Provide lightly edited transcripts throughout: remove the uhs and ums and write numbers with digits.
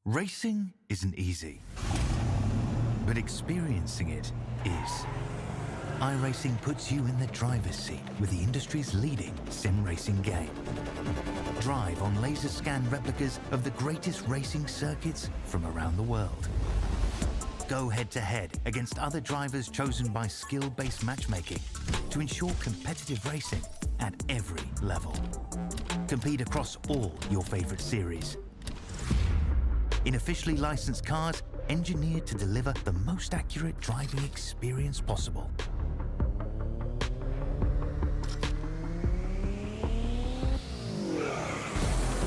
Racing isn't easy, but experiencing it is. iRacing puts you in the driver's seat with the industry's leading sim racing game. Drive on laser scan replicas of the greatest racing circuits from around the world. Go head-to-head against other drivers chosen by skill-based matchmaking to ensure competitive racing at every level. Compete across all your favorite series. In officially licensed cars, engineered to deliver the most accurate driving experience possible.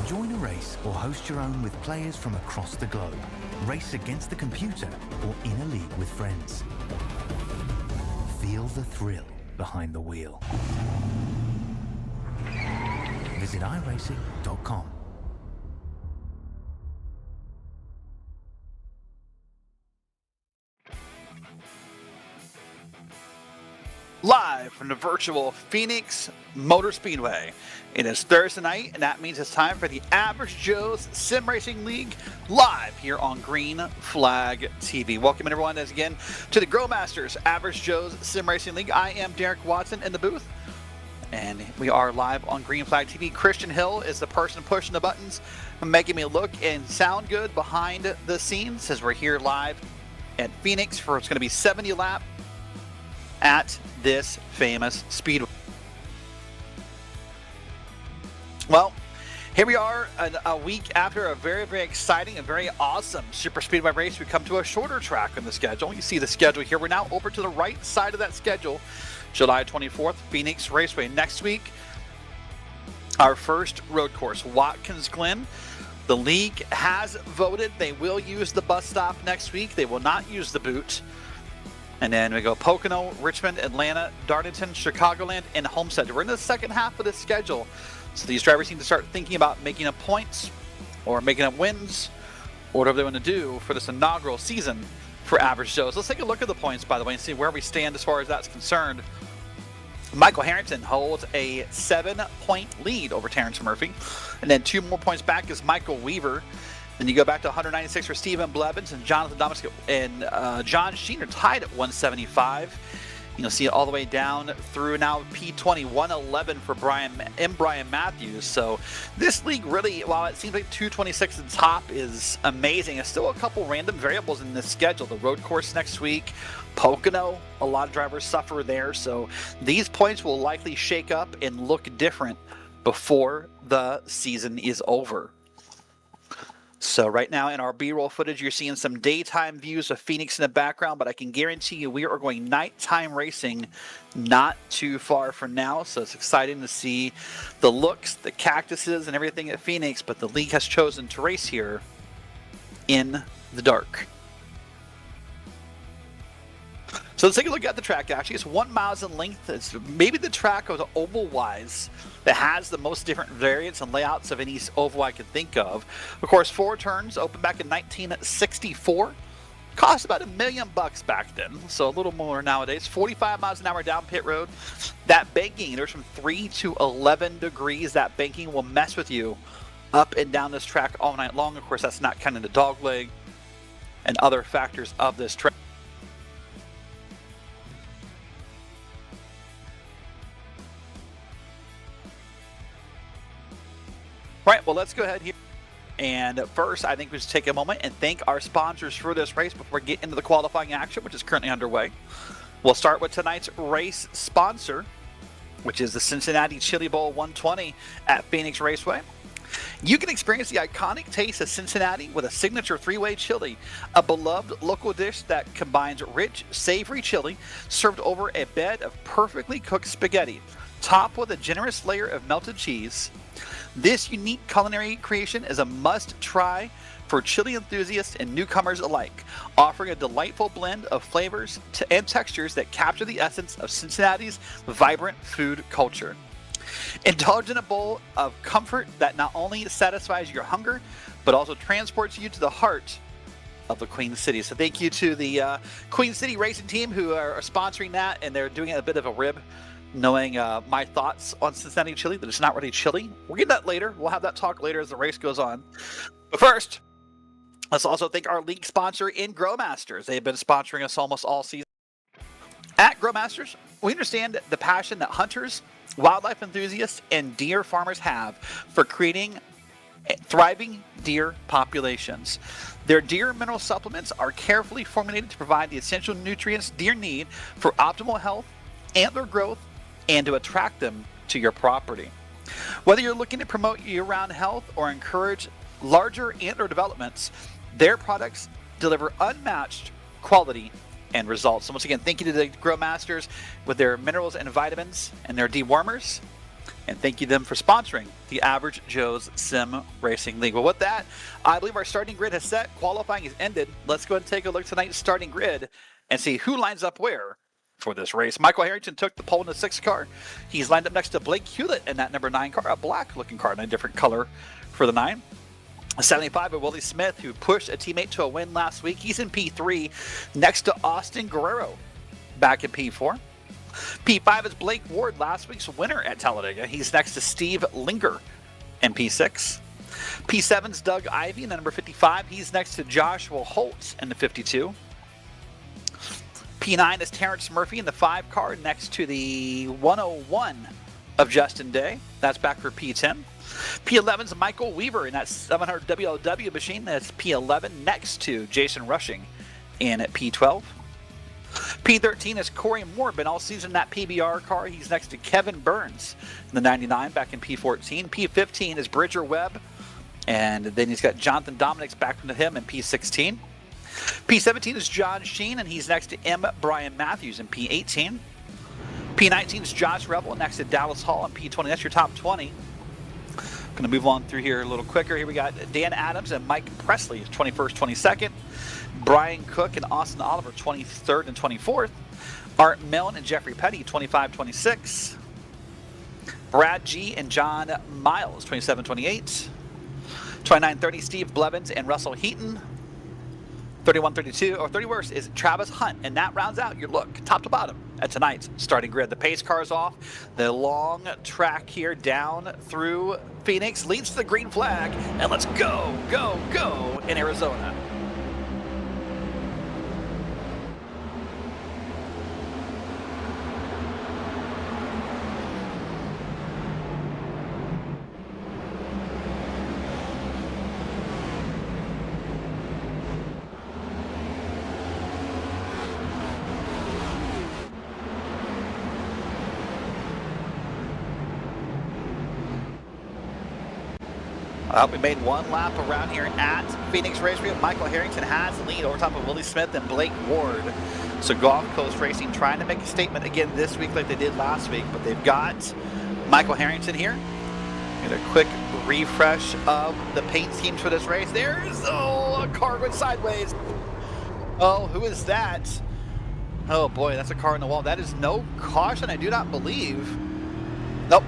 Join a race or host your own with players from across the globe. Race against the computer or in a league with friends. Feel the thrill behind the wheel. Visit iRacing.com. Live from the virtual Phoenix Motor Speedway. It is Thursday night, and that means it's time for the Average Joe's Sim Racing League live here on Green Flag TV. Welcome everyone again to the Growmasters Average Joe's Sim Racing League. I am Derek Watson in the booth, and we are live on Green Flag TV. Christian Hill is the person pushing the buttons, making me look and sound good behind the scenes as we're here live at Phoenix for it's going to be 70 lap at this famous speedway. Well, here we are a week after a very, very exciting and very awesome super speedway race. We come to a shorter track on the schedule. You see the schedule here. We're now over to the right side of that schedule. July 24th, Phoenix Raceway. Next week, our first road course, Watkins Glen. The league has voted they will use the bus stop next week. They will not use the boot. And then we go Pocono, Richmond, Atlanta, Darlington, Chicagoland, and Homestead. We're in the second half of this schedule. So these drivers need to start thinking about making up points or making up wins or whatever they want to do for this inaugural season for Average Joe's. Let's take a look at the points, by the way, and see where we stand as far as that's concerned. Michael Harrington holds a 7-point lead over Terrence Murphy. And then 2 more points back is Michael Weaver. Then you go back to 196 for Stephen Blevins, and Jonathan Domisk and John Sheener tied at 175. You'll see it all the way down through now P20, 111 for Brian Matthews. So this league really, while it seems like 226 at the top is amazing, there's still a couple random variables in this schedule. The road course next week, Pocono, a lot of drivers suffer there. So these points will likely shake up and look different before the season is over. So right now in our B-roll footage, you're seeing some daytime views of Phoenix in the background, but I can guarantee you we are going nighttime racing not too far from now. So it's exciting to see the looks, the cactuses, and everything at Phoenix, but the league has chosen to race here in the dark. So let's take a look at the track. Actually, it's 1 mile in length. It's maybe the track of the oval-wise that has the most different variants and layouts of any oval I can think of. Of course, 4 turns, opened back in 1964. Cost about $1 million back then, so a little more nowadays. 45 miles an hour down pit road. That banking, there's from 3 to 11 degrees. That banking will mess with you up and down this track all night long. Of course, that's not counting the dog leg and other factors of this track. Right, well, let's go ahead here. And first, I think we should take a moment and thank our sponsors for this race before we get into the qualifying action, which is currently underway. We'll start with tonight's race sponsor, which is the Cincinnati Chili Bowl 120 at Phoenix Raceway. You can experience the iconic taste of Cincinnati with a signature 3-way chili, a beloved local dish that combines rich, savory chili served over a bed of perfectly cooked spaghetti, topped with a generous layer of melted cheese. This unique culinary creation is a must-try for chili enthusiasts and newcomers alike, offering a delightful blend of flavors and textures that capture the essence of Cincinnati's vibrant food culture. Indulge in a bowl of comfort that not only satisfies your hunger, but also transports you to the heart of the Queen City. So thank you to the Queen City racing team who are sponsoring that, and they're doing a bit of a rib, knowing my thoughts on Cincinnati chili, that it's not really chili. We'll get that later. We'll have that talk later as the race goes on. But first, Let's also thank our league sponsor in Growmasters. They've been sponsoring us almost all season. At Growmasters, we understand the passion that hunters, wildlife enthusiasts, and deer farmers have for creating thriving deer populations. Their deer mineral supplements are carefully formulated to provide the essential nutrients deer need for optimal health, antler growth, and to attract them to your property. Whether you're looking to promote year-round health or encourage larger antler developments, their products deliver unmatched quality and results. So once again, thank you to the Growmasters with their minerals and vitamins and their dewormers. And thank you to them for sponsoring the Average Joe's Sim Racing League. Well, with that, I believe our starting grid has set. Qualifying is ended. Let's go ahead and take a look at tonight's starting grid and see who lines up where for this race. Michael Harrington took the pole in the 6th car. He's lined up next to Blake Hewlett in that number 9 car, a black-looking car in a different color for the 9. 75 of Willie Smith, who pushed a teammate to a win last week. He's in P3 next to Austin Guerrero back in P4. P5 is Blake Ward, last week's winner at Talladega. He's next to Steve Linger in P6. P7's Doug Ivey in the number 55. He's next to Joshua Holtz in the 52. P9 is Terrence Murphy in the 5 car next to the 101 of Justin Day. That's back for P10. P11 is Michael Weaver in that 700 WLW machine. That's P11 next to Jason Rushing in at P12. P13 is Corey Moore, been all season in that PBR car. He's next to Kevin Burns in the 99 back in P14. P15 is Bridger Webb, and then he's got Jonathan Dominics back into him in P16. P17 is John Sheen, and he's next to M. Brian Matthews in P18. P19 is Josh Rebel next to Dallas Hall in P20. That's your top 20. Going to move on through here a little quicker. Here we got Dan Adams and Mike Presley, 21st, 22nd. Brian Cook and Austin Oliver, 23rd and 24th. Art Milne and Jeffrey Petty, 25, 26. Brad G and John Miles, 27, 28. 29, 30, Steve Blevins and Russell Heaton. 31, 32, or 31st is Travis Hunt, and that rounds out your look, top to bottom, at tonight's starting grid. The pace car is off. The long track here down through Phoenix leads to the green flag, and let's go, go, go in Arizona. We made one lap around here at Phoenix Raceway. Michael Harrington has the lead over top of Willie Smith and Blake Ward. So Gulf Coast Racing trying to make a statement again this week like they did last week, but they've got Michael Harrington here. Get a quick refresh of the paint schemes for this race. There's, a car went sideways. Oh, who is that? Oh boy, that's a car in the wall. That is no caution, I do not believe. Nope.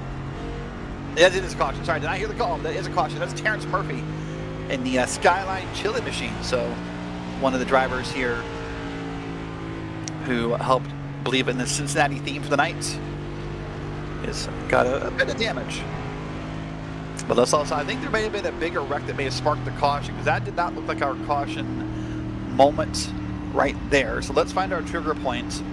Yes, it is a caution. Sorry, did I hear the call? That is a caution. That's Terrence Murphy in the Skyline Chili Machine. So one of the drivers here who helped believe in the Cincinnati theme for the night has got a bit of damage. But let's also, I think there may have been a bigger wreck that may have sparked the caution, because that did not look like our caution moment right there. So let's find our trigger point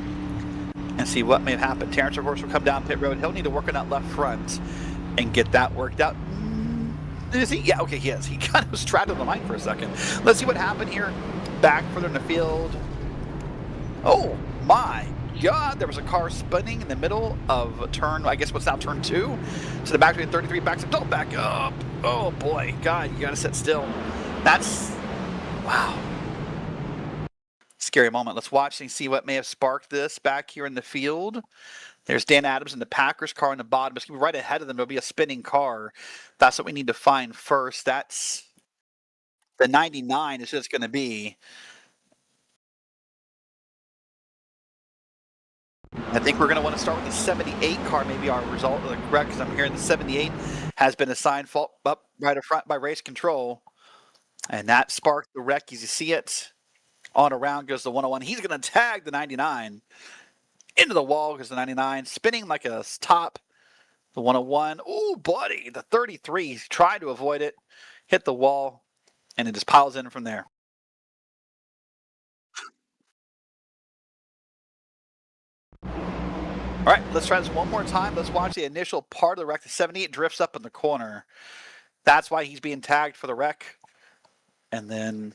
and see what may have happened. Terrence, of course, will come down pit road. He'll need to work on that left front and get that worked out. Is he? Yeah, okay, he is. He kind of straddled the line for a second. Let's see what happened here. Back further in the field. Oh my God, there was a car spinning in the middle of a turn, I guess what's now turn 2. So the back 33 backs up. Don't back up. Oh boy, God, you gotta sit still. That's, wow. Scary moment. Let's watch and see what may have sparked this back here in the field. There's Dan Adams in the Packers car in the bottom. It's going to be right ahead of them. There'll be a spinning car. That's what we need to find first. That's the 99 is just going to be. I think we're going to want to start with the 78 car, maybe our result of the correct, because I'm hearing the 78 has been assigned fault up right up front by race control. And that sparked the wreck as you see it. On around goes the 101. He's going to tag the 99 into the wall because the 99 spinning like a top. The 101. Ooh, buddy. The 33 tried to avoid it, hit the wall, and it just piles in from there. All right, let's try this one more time. Let's watch the initial part of the wreck. The 78 drifts up in the corner. That's why he's being tagged for the wreck. And then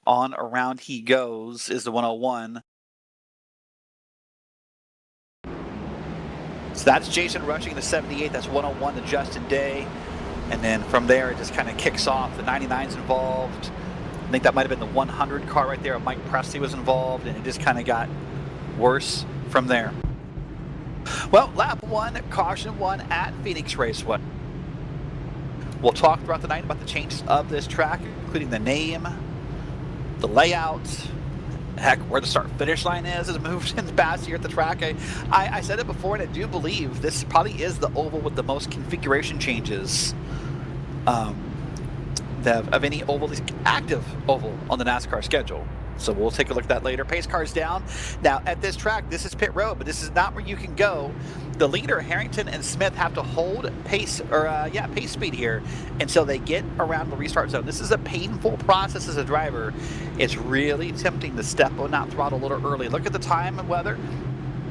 on around he goes is the 101. So that's Jason rushing the 78. That's 101 to Justin Day. And then from there, it just kind of kicks off. The 99's involved. I think that might have been the 100 car right there. Mike Presley was involved, and it just kind of got worse from there. Well, lap 1, caution 1 at Phoenix Raceway. We'll talk throughout the night about the changes of this track, including the name, the layout, heck, where the start-finish line is moved in the past year at the track. I said it before, and I do believe this probably is the oval with the most configuration changes of any oval, at least active oval on the NASCAR schedule. So we'll take a look at that later. Pace cars down. Now at this track, this is pit road, but this is not where you can go. The leader, Harrington and Smith, have to hold pace speed here until they get around the restart zone. This is a painful process as a driver. It's really tempting to step on that throttle a little early. Look at the time and weather.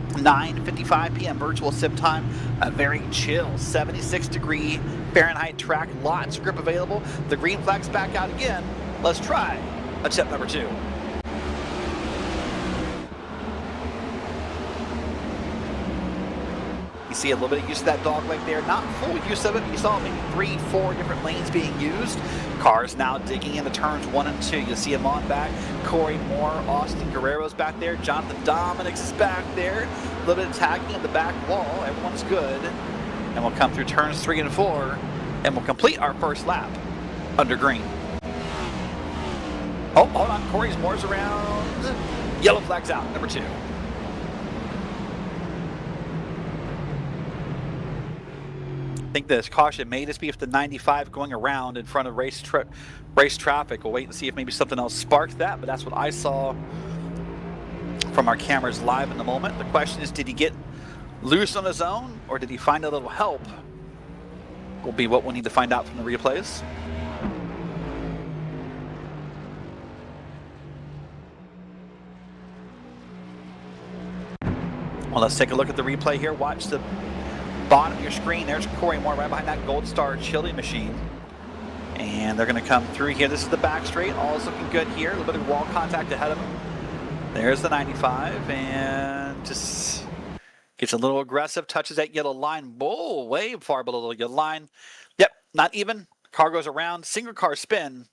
9:55 p.m. virtual sim time. A very chill 76-degree Fahrenheit track. Lots of grip available. The green flag's back out again. Let's try attempt number 2. You see a little bit of use of that dog leg there. Not full use of it, but you saw maybe 3-4 different lanes being used. Cars now digging into turns 1 and 2. You'll see him on back. Corey Moore, Austin Guerrero's back there. Jonathan Dominics is back there. A little bit of tagging at the back wall. Everyone's good. And we'll come through turns 3 and 4, and we'll complete our first lap under green. Oh, hold on. Corey Moore's around. Yellow flag's out, number 2. I think this caution may just be if the 95 going around in front of race traffic. We'll wait and see if maybe something else sparked that, but that's what I saw from our cameras live in the moment. The question is, did he get loose on his own, or did he find a little help? Will be what we'll need to find out from the replays. Well, let's take a look at the replay here. Watch the bottom of your screen. There's Corey Moore right behind that Gold Star chili machine. And they're going to come through here. This is the back straight. All is looking good here. A little bit of wall contact ahead of him. There's the 95. And just gets a little aggressive. Touches that yellow line. Whoa, way far below the yellow line. Yep, not even. Car goes around. Single car spin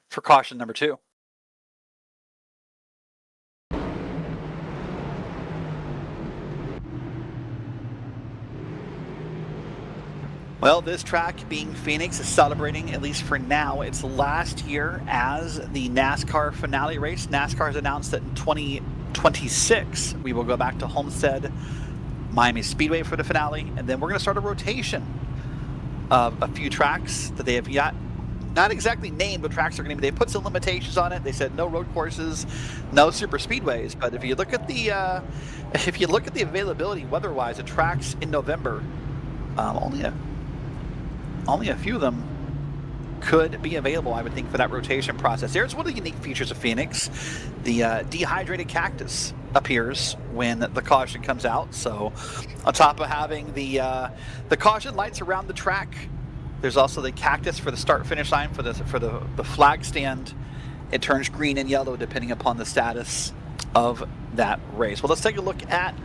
for caution number 2. Well, this track, being Phoenix, is celebrating, at least for now, its last year as the NASCAR finale race. NASCAR has announced that in 2026, we will go back to Homestead, Miami Speedway for the finale, and then we're going to start a rotation of a few tracks that they have yet not exactly named what tracks are going to be. They put some limitations on it. They said no road courses, no super speedways. But if you look at the availability weather-wise of tracks in November, only a few of them could be available, I would think, for that rotation process. There's one of the unique features of Phoenix. The dehydrated cactus appears when the caution comes out. So on top of having the caution lights around the track, there's also the cactus for the start-finish line for the flag stand. It turns green and yellow depending upon the status of that race. Well, let's take a look at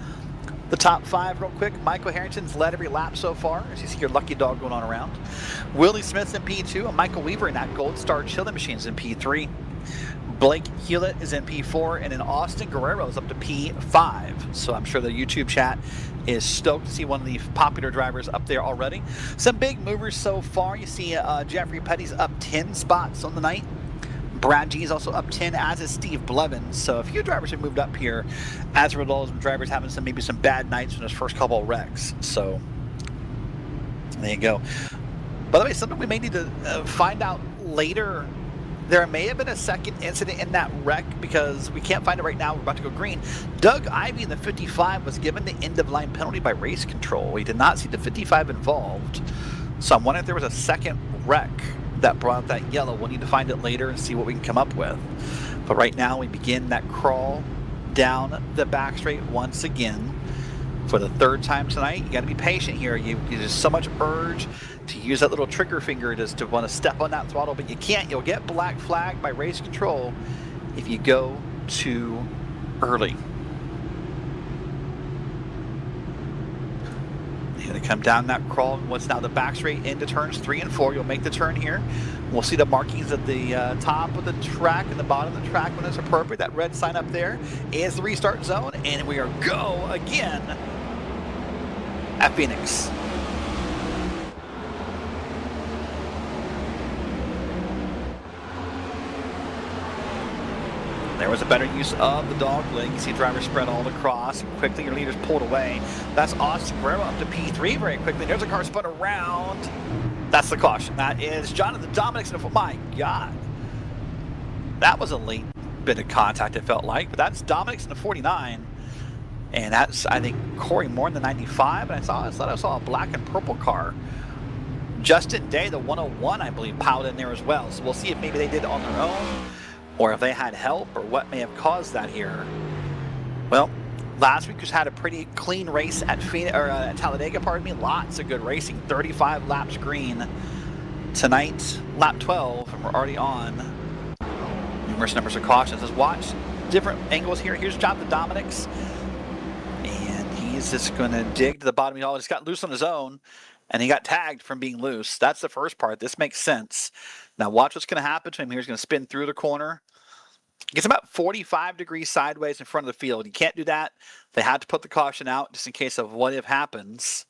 the top 5 real quick. Michael Harrington's led every lap so far, as you see your lucky dog going on around. Willie Smith's in P2, and Michael Weaver in that Gold Star chili machine's in P3. Blake Hewlett is in P4, and then Austin Guerrero is up to P5. So I'm sure the YouTube chat is stoked to see one of the popular drivers up there already. Some big movers so far. You see Jeffrey Petty's up 10 spots on the night. Brad G is also up 10, as is Steve Blevins. So a few drivers have moved up here as a result of some drivers having maybe some bad nights in those first couple of wrecks. So there you go. By the way, something we may need to find out later. There may have been a second incident in that wreck because we can't find it right now. We're about to go green. Doug Ivey in the 55 was given the end-of-line penalty by race control. We did not see the 55 involved. So I'm wondering if there was a second wreck that brought up that yellow. We'll need to find it later and see what we can come up with. But right now we begin that crawl down the back straight once again for the third time tonight. You got to be patient here. There's so much urge to use that little trigger finger just to want to step on that throttle, but you can't. You'll get black flagged by race control if you go too early. You're going to come down that crawl. What's now the back straight into turns 3 and 4. You'll make the turn here. We'll see the markings at the top of the track and the bottom of the track when it's appropriate. That red sign up there is the restart zone, and we are go again at Phoenix. There was a better use of the dog leg. You see drivers spread all across. Quickly, your leader's pulled away. That's Austin Guerrero up to P3 very quickly. There's a car spun around. That's the caution. That is Jonathan Dominick's. My God. That was a late bit of contact, it felt like. But that's Dominick's in the 49. And that's, I think, Corey Moore in the 95. And I thought I saw a black and purple car. Justin Day, the 101, I believe, piled in there as well. So we'll see if maybe they did it on their own, or if they had help, or what may have caused that here. Well, last week just had a pretty clean race at Talladega, pardon me. Lots of good racing, 35 laps green. Tonight, lap 12, and we're already on numerous numbers of cautions. Let's watch different angles here. Here's Jonathan Dominick's, and he's just going to dig to the bottom. He just got loose on his own, and he got tagged from being loose. That's the first part. This makes sense. Now watch what's going to happen to him here. He's going to spin through the corner. Gets about 45 degrees sideways in front of the field. You can't do that. They had to put the caution out just in case of what if happens.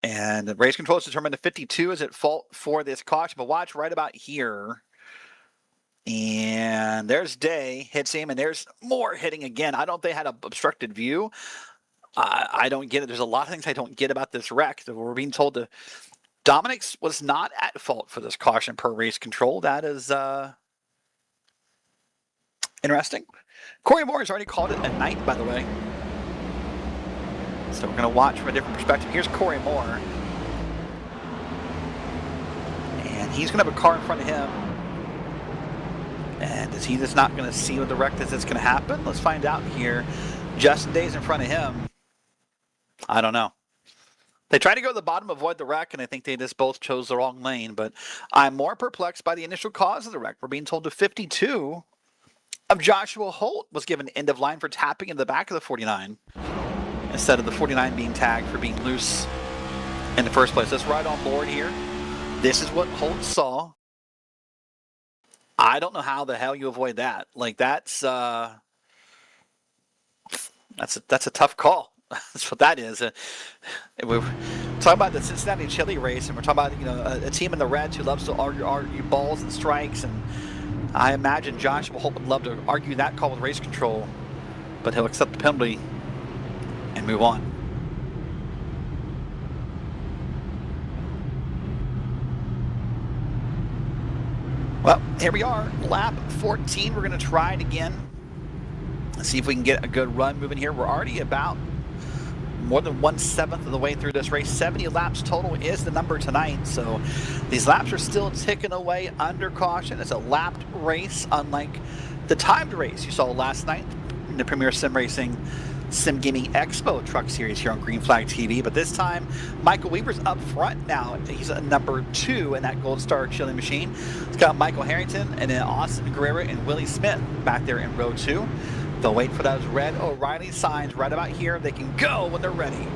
And the race control is determined to 52 is at fault for this caution. But watch right about here. And there's Day, hits him, and there's Moore hitting again. I don't think they had an obstructed view. I don't get it. There's a lot of things I don't get about this wreck. We're being told to Dominick's was not at fault for this caution per race control. That is interesting. Corey Moore has already called it a night, by the way. So we're going to watch from a different perspective. Here's Corey Moore. And he's going to have a car in front of him. And is he just not going to see what the wreck is that's going to happen? Let's find out here. Justin Day's in front of him. I don't know. They tried to go to the bottom, avoid the wreck, and I think they just both chose the wrong lane. But I'm more perplexed by the initial cause of the wreck. We're being told to 52 of Joshua Holt was given end of line for tapping in the back of the 49 instead of the 49 being tagged for being loose in the first place. Let's ride on board here. This is what Holt saw. I don't know how the hell you avoid that. Like that's a tough call. That's what that is. We're talking about the Cincinnati Chili race, and we're talking about a team in the Reds who loves to argue balls and strikes, and I imagine Joshua Holt would love to argue that call with race control, but he'll accept the penalty and move on. Well, here we are, lap 14. We're going to try it again. Let's see if we can get a good run moving here. We're already about more than 1/7 of the way through this race. 70 laps total is the number tonight. So these laps are still ticking away under caution. It's a lapped race, unlike the timed race you saw last night in the Premier Sim Racing Sim Gaming Expo Truck Series here on Green Flag TV. But this time, Michael Weaver's up front now. He's a number 2 in that Gold Star Chili Machine. It's got Michael Harrington and then Austin Guerrero and Willie Smith back there in row 2. They'll wait for those red O'Reilly signs right about here. They can go when they're ready.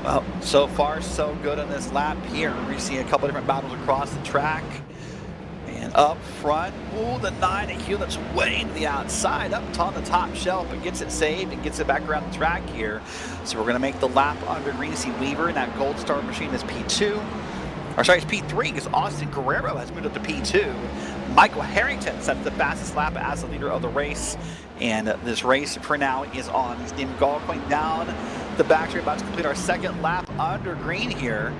Well, so far so good on this lap here. We see a couple different battles across the track. And up front, ooh, the 9 at Hewlett's way to the outside, up on the top shelf, but gets it saved and gets it back around the track here. So we're going to make the lap under green. See Weaver in that Gold Star machine is P2. Or sorry, it's P3 because Austin Guerrero has moved up to P2. Michael Harrington sets the fastest lap as the leader of the race. And this race for now is on. He's named going down the back. We're about to complete our second lap under green here.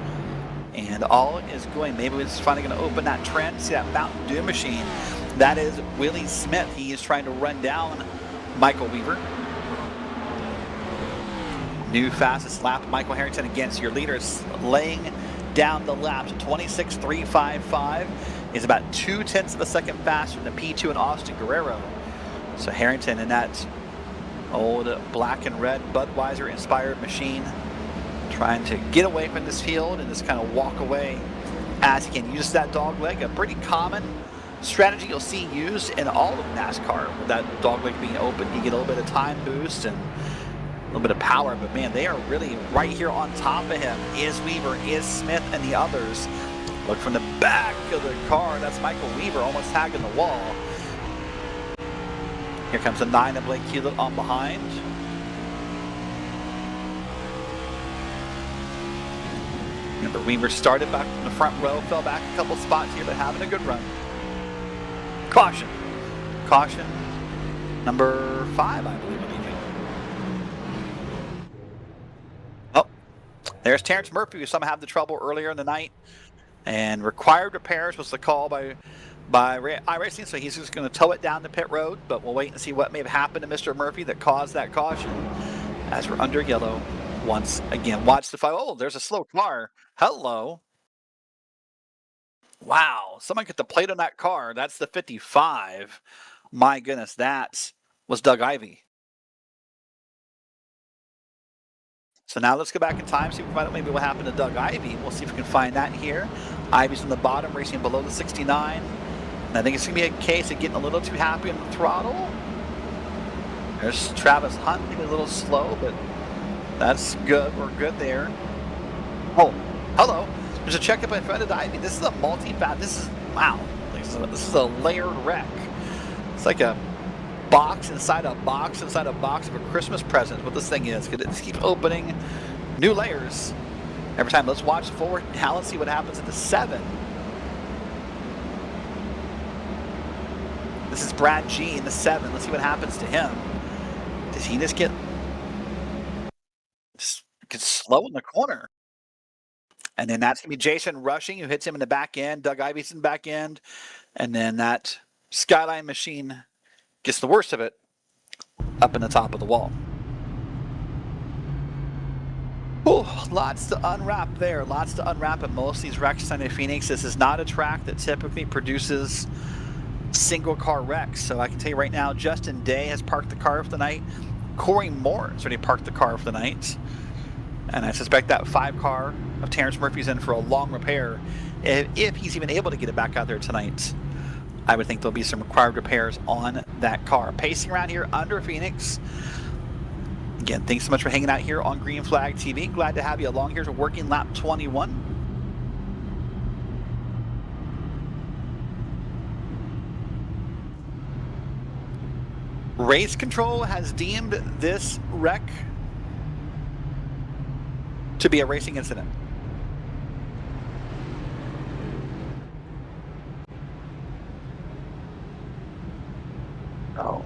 And all is going, maybe it's finally going to open that trend. See that Mountain Dew machine. That is Willie Smith. He is trying to run down Michael Weaver. New fastest lap, Michael Harrington against your leaders, laying down the laps. 26.355 is about 0.2 of a second faster than the P2 and Austin Guerrero. So Harrington in that old black and red Budweiser inspired machine, trying to get away from this field and just kind of walk away as he can. Use that dog leg, a pretty common strategy you'll see used in all of NASCAR. With that dog leg being open, you get a little bit of time boost and a little bit of power, but man, they are really right here on top of him. Is Weaver, is Smith, and the others. Look from the back of the car. That's Michael Weaver almost tagging the wall. Here comes the 9 of Blake Hewlett on behind. Remember, Weaver started back in the front row, fell back a couple spots here, but having a good run. Caution. Caution number 5, I believe. Oh, there's Terrence Murphy, who somehow had the trouble earlier in the night. And required repairs was the call by iRacing, so he's just going to tow it down the pit road, but we'll wait and see what may have happened to Mr. Murphy that caused that caution as we're under yellow once again. Watch the fight. Oh, there's a slow car. Hello. Wow, someone get the plate on that car. That's the 55. My goodness, that was Doug Ivey. So now let's go back in time, see if we can find out maybe what happened to Doug Ivey. We'll see if we can find that here. Ivey's on the bottom, racing below the 69. And I think it's going to be a case of getting a little too happy on the throttle. There's Travis Hunt, maybe a little slow, but that's good. We're good there. Oh, hello. There's a checkup in front of Ivey. This is a multi-fat. This is, wow. This is a layered wreck. It's like a box inside a box inside a box of a Christmas present. What this thing is. It just keeps opening new layers every time. Let's watch forward now. Let's see what happens at the 7. This is Brad G in the 7. Let's see what happens to him. Does he just get slow in the corner? And then that's going to be Jason Rushing, who hits him in the back end. Doug Ivey's in the back end. And then that Skyline machine gets the worst of it up in the top of the wall. Oh, lots to unwrap there. Lots to unwrap in most of these wrecks in Phoenix. This is not a track that typically produces single car wrecks. So I can tell you right now, Justin Day has parked the car for the night. Corey Moore has already parked the car for the night. And I suspect that 5 car of Terrence Murphy's in for a long repair. If he's even able to get it back out there tonight, I would think there'll be some required repairs on that car. Pacing around here under Phoenix. Again, thanks so much for hanging out here on Green Flag TV. Glad to have you along here to working lap 21. Race Control has deemed this wreck to be a racing incident. Oh.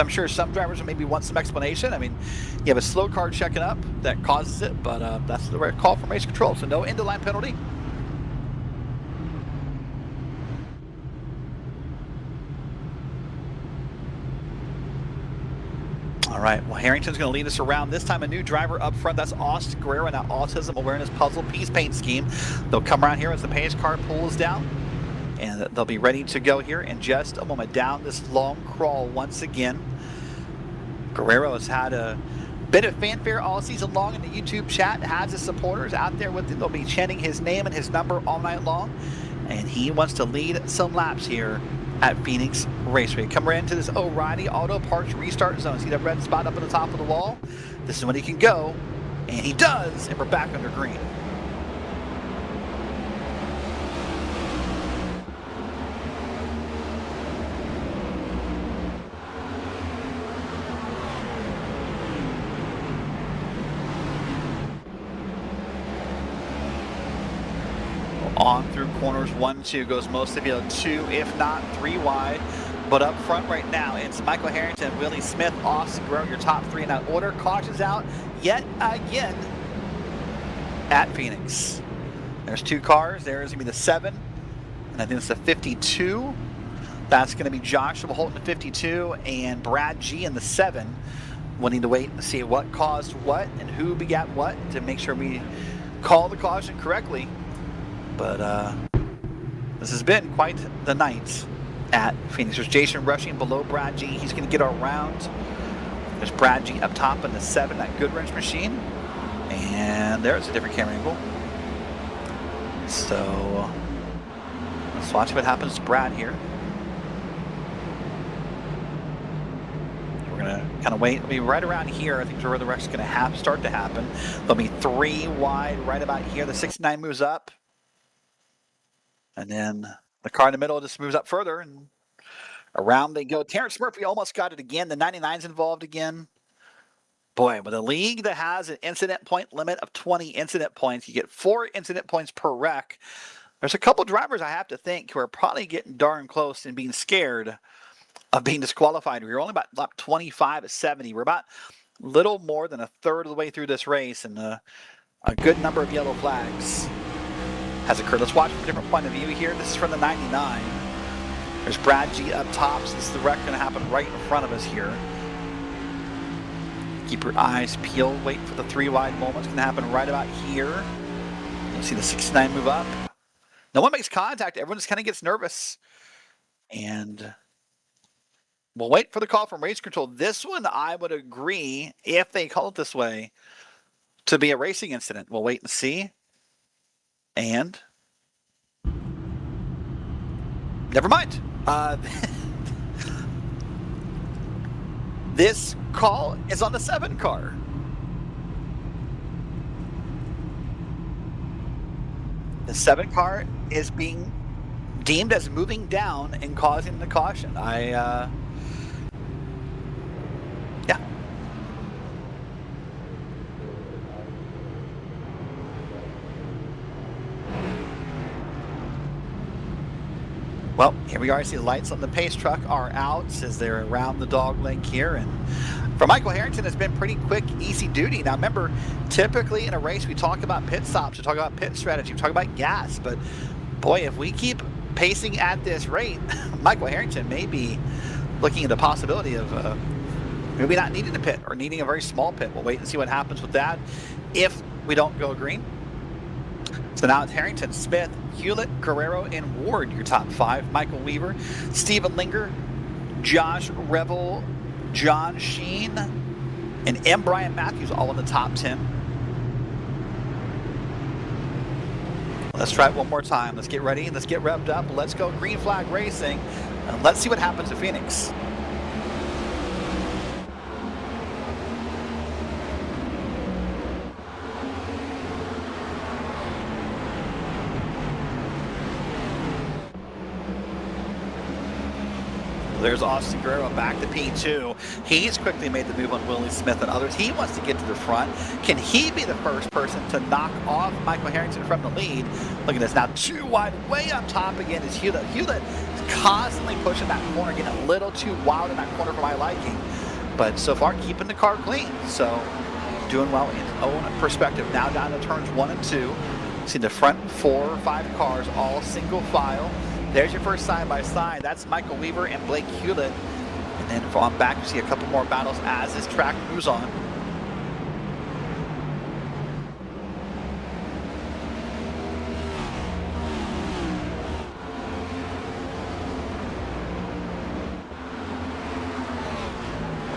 I'm sure some drivers will maybe want some explanation. I mean, you have a slow car checking up that causes it, but that's the right call from Race Control. So no end-of-line penalty. All right, well, Harrington's going to lead us around. This time a new driver up front. That's Austin Guerrero in that Autism Awareness Puzzle Piece Paint Scheme. They'll come around here as the pace car pulls down, and they'll be ready to go here in just a moment. Down this long crawl once again. Guerrero has had a bit of fanfare all season long in the YouTube chat, has his supporters out there with him. They'll be chanting his name and his number all night long, and he wants to lead some laps here at Phoenix Raceway. Come right into this O'Reilly Auto Parts restart zone. See that red spot up on the top of the wall? This is when he can go, and he does, and we're back under green. On through corners 1, 2, goes most of you 2, if not 3 wide. But up front right now, it's Michael Harrington, Willie Smith, Austin Guerrero, your top 3 in that order. Cautions out yet again at Phoenix. There's 2 cars. There's going to be the 7, and I think it's the 52. That's going to be Joshua Holton, the 52, and Brad G in the 7. We'll need to wait and see what caused what and who begat what to make sure we call the caution correctly. But this has been quite the night at Phoenix. There's Jason rushing below Brad G. He's going to get around. There's Brad G up top in the 7, that Goodwrench machine. And there's a different camera angle. So let's watch what happens to Brad here. We're going to kind of wait. It'll be right around here. I think where the wreck's going to start to happen. There'll be 3 wide right about here. The 69 moves up. And then the car in the middle just moves up further, and around they go. Terrence Murphy almost got it again. The 99's involved again. Boy, with a league that has an incident point limit of 20 incident points, you get 4 incident points per wreck. There's a couple drivers I have to think who are probably getting darn close and being scared of being disqualified. We're only about lap 25 at 70. We're about a little more than a third of the way through this race, and a good number of yellow flags has occurred. Let's watch from a different point of view here. This is from the 99. There's Brad G up top, so this is the wreck going to happen right in front of us here. Keep your eyes peeled. Wait for the 3 wide moment. It's going to happen right about here. You'll see the 69 move up. No one makes contact. Everyone just kind of gets nervous. And we'll wait for the call from race control. This one, I would agree, if they call it this way, to be a racing incident. We'll wait and see. And never mind. This call is on the 7 car. The 7 car is being deemed as moving down and causing the caution. Yeah. Well, here we are. I see the lights on the pace truck are out as they're around the dog leg here. And for Michael Harrington, it's been pretty quick, easy duty. Now, remember, typically in a race, we talk about pit stops, we talk about pit strategy, we talk about gas. But, boy, if we keep pacing at this rate, Michael Harrington may be looking at the possibility of maybe not needing a pit or needing a very small pit. We'll wait and see what happens with that if we don't go green. So now it's Harrington, Smith, Hewlett, Guerrero, and Ward, your top 5. Michael Weaver, Stephen Linger, Josh Revel, John Sheen, and M. Brian Matthews all in the top 10. Let's try it one more time. Let's get ready. Let's get revved up. Let's go green flag racing. And let's see what happens at Phoenix. There's Austin Guerrero back to P2. He's quickly made the move on Willie Smith and others. He wants to get to the front. Can he be the first person to knock off Michael Harrington from the lead? Look at this now, 2 wide, way up top again is Hewlett. Hewlett is constantly pushing that corner, getting a little too wild in that corner for my liking. But so far, keeping the car clean. So doing well in his own perspective. Now down to turns 1 and 2. See the front 4 or 5 cars, all single file. There's your first side-by-side. That's Michael Weaver and Blake Hewlett. And then on back, you see a couple more battles as this track moves on.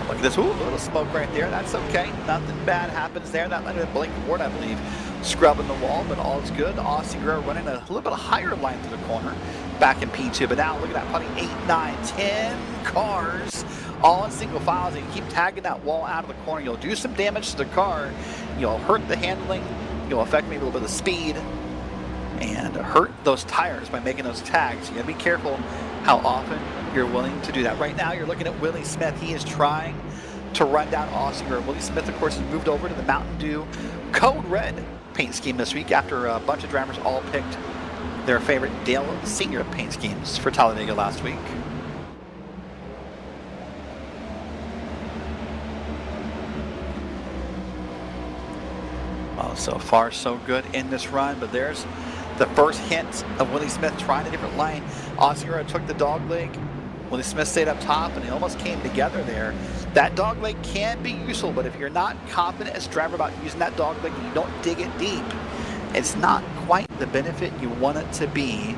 Look at this. Ooh, a little smoke right there. That's okay. Nothing bad happens there. That might have been Blake Ward, I believe, scrubbing the wall, but all is good. Austin Guerrero running a little bit higher line through the corner. Back in P2, but now look at that, probably 8, 9, 10 cars all in single files, and you keep tagging that wall out of the corner. You'll do some damage to the car, you'll hurt the handling, you'll affect maybe a little bit of speed, and hurt those tires by making those tags. You gotta be careful how often you're willing to do that. Right now, you're looking at Willie Smith. He is trying to run down Austin Guerrero. Willie Smith, of course, has moved over to the Mountain Dew Code Red paint scheme this week after a bunch of drivers all picked their favorite Dale Senior paint schemes for Talladega last week. Well, so far so good in this run, but there's the first hint of Willie Smith trying a different line. Oscar took the dog leg. Willie Smith stayed up top, and they almost came together there. That dog leg can be useful, but if you're not confident as a driver about using that dog leg and you don't dig it deep, it's not quite the benefit you want it to be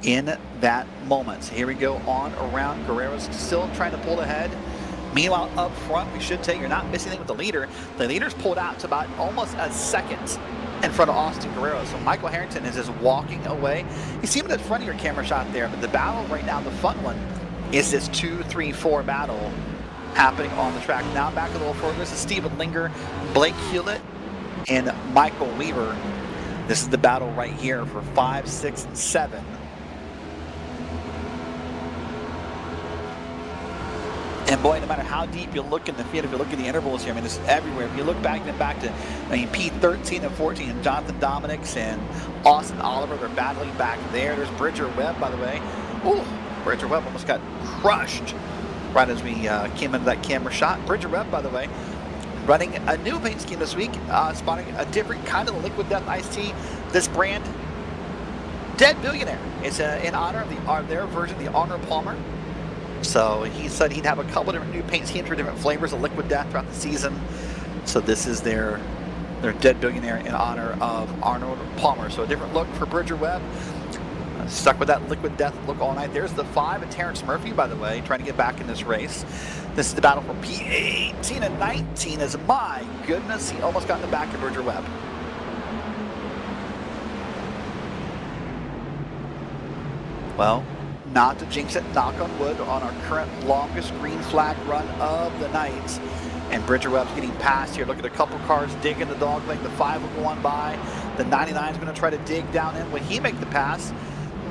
in that moment. So here we go on around. Guerrero's still trying to pull ahead. Meanwhile, up front, we should say you're not missing anything with the leader. The leader's pulled out to about almost a second in front of Austin Guerrero. So Michael Harrington is just walking away. You see him in the front of your camera shot there, but the battle right now, the fun one, is this 2-3-4 battle happening on the track. Now back a little further. This is Steven Linger, Blake Hewlett, and Michael Weaver. This is the battle right here for 5, 6, and 7. And boy, no matter how deep you look in the field, if you look at the intervals here, I mean, it's everywhere. If you look back to, P13 and 14, and Jonathan Dominics and Austin Oliver, they're battling back there. There's Bridger Webb, by the way. Ooh, Bridger Webb almost got crushed right as we came into that camera shot. Bridger Webb, by the way, running a new paint scheme this week, spotting a different kind of liquid depth iced tea. This brand, Dead Billionaire. It's in honor of their version, the Arnold Palmer. So he said he'd have a couple different new paint schemes for different flavors of liquid death throughout the season. So this is their Dead Billionaire in honor of Arnold Palmer. So a different look for Bridger Webb. Stuck with that liquid death look all night. There's the 5 and Terrence Murphy, by the way, trying to get back in this race. This is the battle for P18 and 19 as, my goodness, he almost got in the back of Bridger Webb. Well, not to jinx it, knock on wood, on our current longest green flag run of the night. And Bridger Webb's getting past here. Look at a couple cars digging the dog leg. The 5 will go on by. The 99 is going to try to dig down in. Will he make the pass?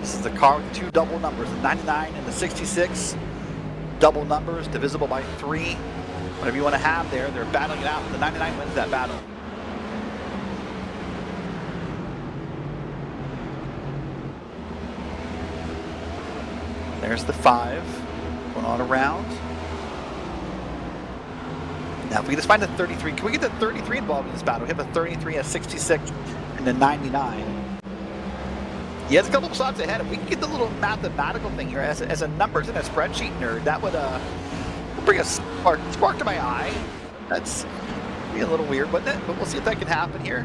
This is the car with 2 double numbers, the 99 and the 66. Double numbers divisible by 3. Whatever you want to have there, they're battling it out. The 99 wins that battle. There's the 5 going on around. Now, if we just find a 33, can we get the 33 involved in this battle? We have a 33, a 66, and a 99. He has a couple of slots ahead. If we can get the little mathematical thing here as a numbers in a spreadsheet nerd, that would bring a spark to my eye. That's be a little weird, wouldn't it? But we'll see if that can happen here.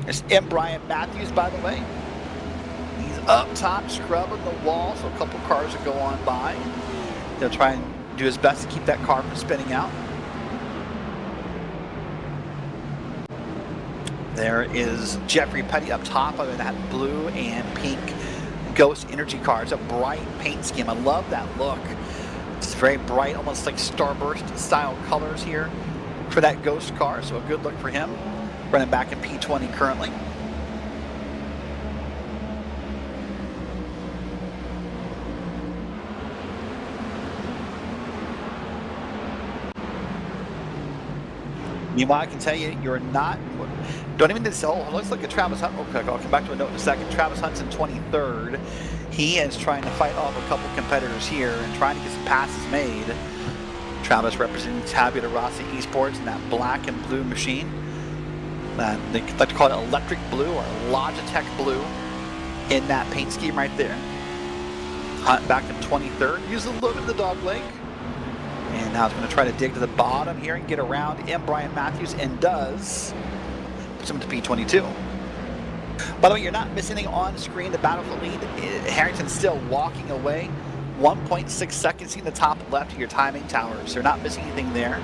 There's M. Brian Matthews, by the way. He's up top, scrubbing the wall, so a couple cars will go on by. He'll try and do his best to keep that car from spinning out. There is Jeffrey Petty up top of that blue and pink Ghost Energy car. It's a bright paint scheme. I love that look. It's very bright, almost like Starburst style colors here for that Ghost car. So a good look for him. Running back in P20 currently. Meanwhile, I can tell you, you're not, don't even say, oh, let's look at Travis Hunt. Okay, I'll come back to a note in a second. Travis Hunt's in 23rd. He is trying to fight off a couple competitors here and trying to get some passes made. Travis representing Tabula Rasa Esports in that black and blue machine. They like to call it electric blue or Logitech blue in that paint scheme right there. Hunt back in 23rd. Use a little bit of the dog leg. And now it's going to try to dig to the bottom here and get around M. Brian Matthews, and does. Puts him to P22. By the way, you're not missing anything on screen. The battle for the lead. Harrington's still walking away. 1.6 seconds in the top left of your timing towers. They're not missing anything there.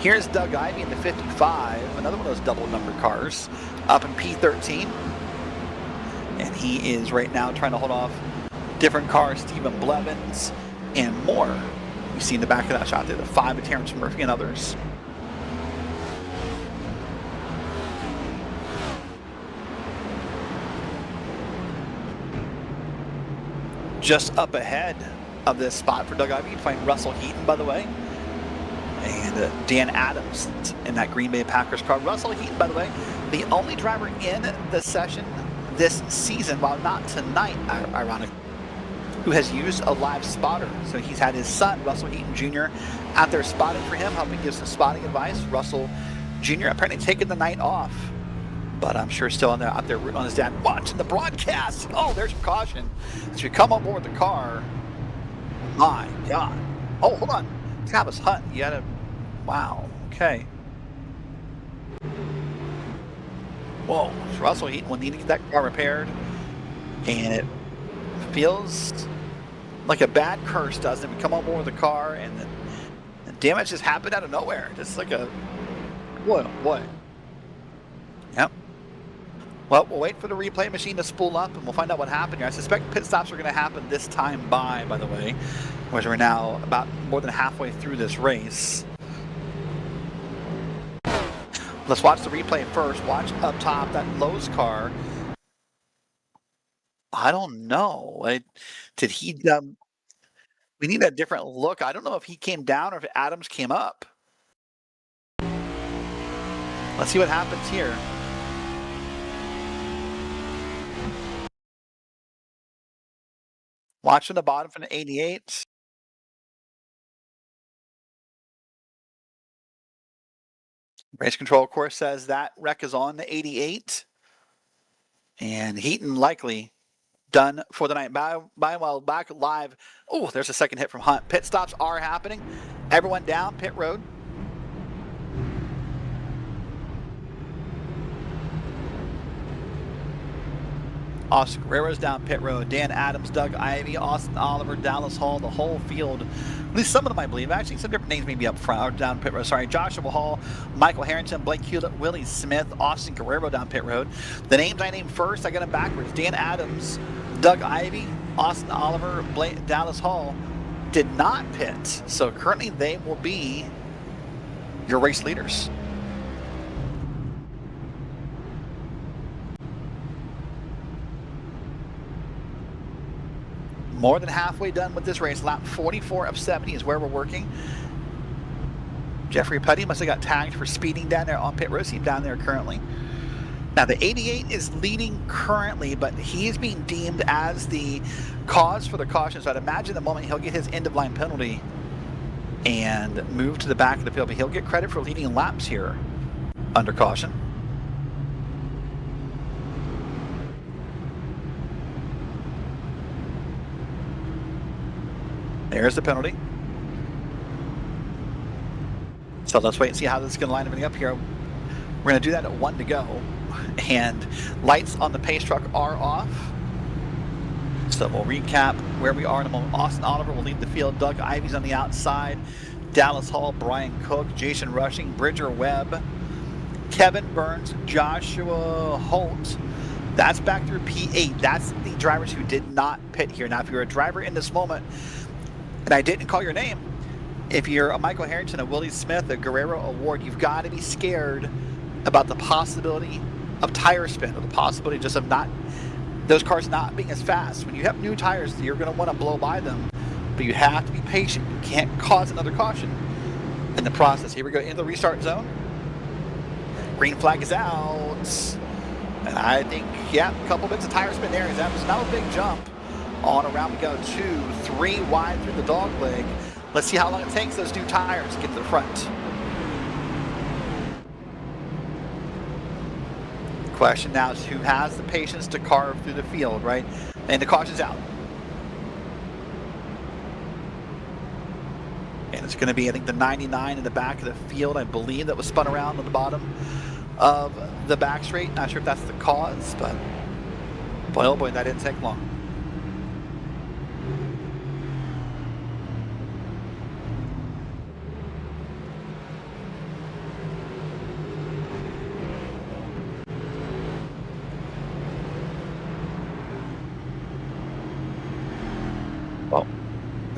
Here's Doug Ivey in the 55. Another one of those double number cars. Up in P13. And he is right now trying to hold off different cars. Stephen Blevins and more. You see in the back of that shot there, the 5 of Terrence Murphy and others. Just up ahead of this spot for Doug Ivey, you find Russell Heaton, by the way, and Dan Adams in that Green Bay Packers car. Russell Heaton, by the way, the only driver in the session this season, while not tonight, ironically, who has used a live spotter. So he's had his son, Russell Heaton Jr., out there spotting for him, helping give some spotting advice. Russell Jr. apparently taking the night off but I'm sure still out there rooting on his dad, watching the broadcast. Oh, there's your caution. As we come on board the car, my God. Oh, hold on. Travis Hunt, you had a, wow, okay. Whoa, Russell Heaton will need to get that car repaired. And it feels like a bad curse, doesn't it? We come on board with the car and the damage just happened out of nowhere. Just like a, boy. Yep. Well, we'll wait for the replay machine to spool up and we'll find out what happened here. I suspect pit stops are going to happen this time by the way, whereas we're now about more than halfway through this race. Let's watch the replay first. Watch up top, that Lowe's car. I don't know. Did he, we need a different look. I don't know if he came down or if Adams came up. Let's see what happens here. Watch from the bottom from the 88. Race control, of course, says that wreck is on the 88. And Heaton likely done for the night. While back live, oh, there's a second hit from Hunt. Pit stops are happening. Everyone down pit road. Austin Guerrero's down pit road. Dan Adams, Doug Ivy, Austin Oliver, Dallas Hall, the whole field. At least some of them, I believe. Actually, some different names may be up front or down pit road. Sorry, Joshua Hall, Michael Harrington, Blake Hewlett, Willie Smith, Austin Guerrero down pit road. The names I named first, I got them backwards. Dan Adams, Doug Ivy, Austin Oliver, Dallas Hall did not pit. So currently they will be your race leaders. More than halfway done with this race. Lap 44 of 70 is where we're working. Jeffrey Putty must have got tagged for speeding down there on pit road. See him down there currently. Now the 88 is leading currently, but he is being deemed as the cause for the caution. So I'd imagine the moment he'll get his end of line penalty and move to the back of the field, but he'll get credit for leading laps here under caution. There's the penalty. So let's wait and see how this is going to line everything up here. We're going to do that at 1 to go. And lights on the pace truck are off. So we'll recap where we are in a moment. Austin Oliver will lead the field. Doug Ivy's on the outside. Dallas Hall, Brian Cook, Jason Rushing, Bridger Webb, Kevin Burns, Joshua Holt. That's back through P8. That's the drivers who did not pit here. Now, if you're a driver in this moment, and I didn't call your name, if you're a Michael Harrington, a Willie Smith, a Guerrero Award, you've got to be scared about the possibility of tire spin, or the possibility just of those cars not being as fast. When you have new tires, you're going to want to blow by them, but you have to be patient. You can't cause another caution in the process. Here we go into the restart zone. Green flag is out. And I think, yeah, a couple bits of tire spin there. That was not a big jump. On around we go, 2, 3 wide through the dog leg. Let's see how long it takes those new tires to get to the front. Question now is who has the patience to carve through the field, right? And the caution's out. And it's going to be, I think, the 99 in the back of the field, I believe, that was spun around on the bottom of the back straight. Not sure if that's the cause, but boy, oh boy, that didn't take long. Well,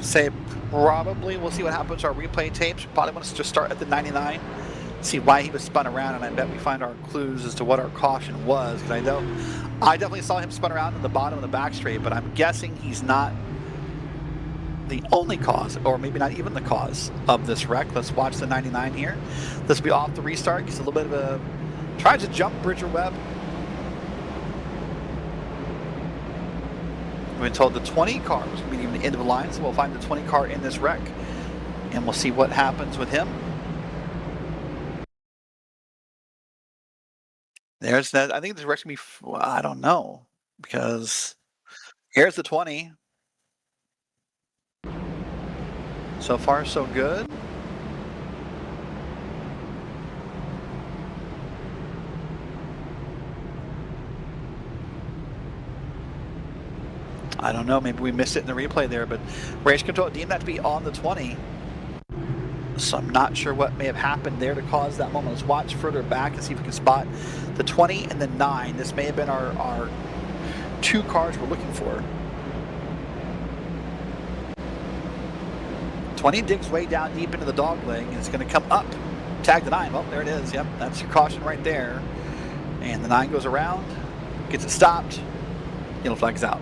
say probably we'll see what happens to our replay tapes. Probably want us to start at the 99, see why he was spun around, and I bet we find our clues as to what our caution was, because I know I definitely saw him spun around at the bottom of the back straight, but I'm guessing he's not the only cause, or maybe not even the cause of this wreck. Let's watch the 99 here. This will be off the restart. Gets a little bit of a, tries to jump Bridger Webb. We've been told the 20 car was going to be the end of the line, so we'll find the 20 car in this wreck, and we'll see what happens with him. There's that. I think the rest of me. Well, I don't know because here's the 20. So far, so good. I don't know. Maybe we missed it in the replay there, but race control deemed that to be on the 20. So I'm not sure what may have happened there to cause that moment. Let's watch further back and see if we can spot the 20 and the 9. This may have been our two cars we're looking for. 20 digs way down deep into the dog leg, and it's going to come up. Tag the 9. Well, there it is. Yep, that's your caution right there. And the 9 goes around, gets it stopped. Yellow flag is out.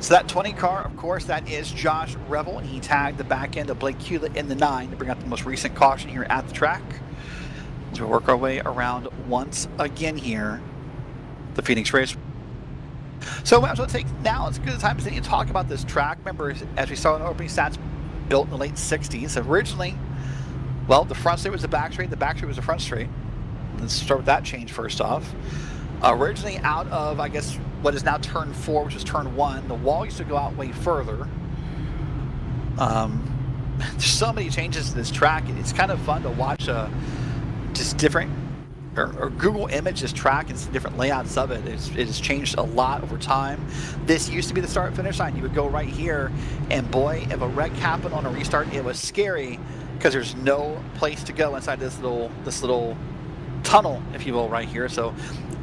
So that 20 car, of course, that is Josh Revel, and he tagged the back end of Blake Hewlett in the 9 to bring out the most recent caution here at the track. As we work our way around once again here, the Phoenix Race. So what I was going to take now, it's a good time to talk about this track. Remember, as we saw in the opening stats, built in the late 60s. Originally, well, the front straight was the back straight was the front straight. Let's start with that change first off. Originally out of, I guess, what is now turn 4, which is turn 1, the wall used to go out way further. There's so many changes to this track. It's kind of fun to watch just different, or Google image this track and see different layouts of it. It has changed a lot over time. This used to be the start finish line. You would go right here, and boy, if a wreck happened on a restart, it was scary because there's no place to go inside this little tunnel, if you will, right here. So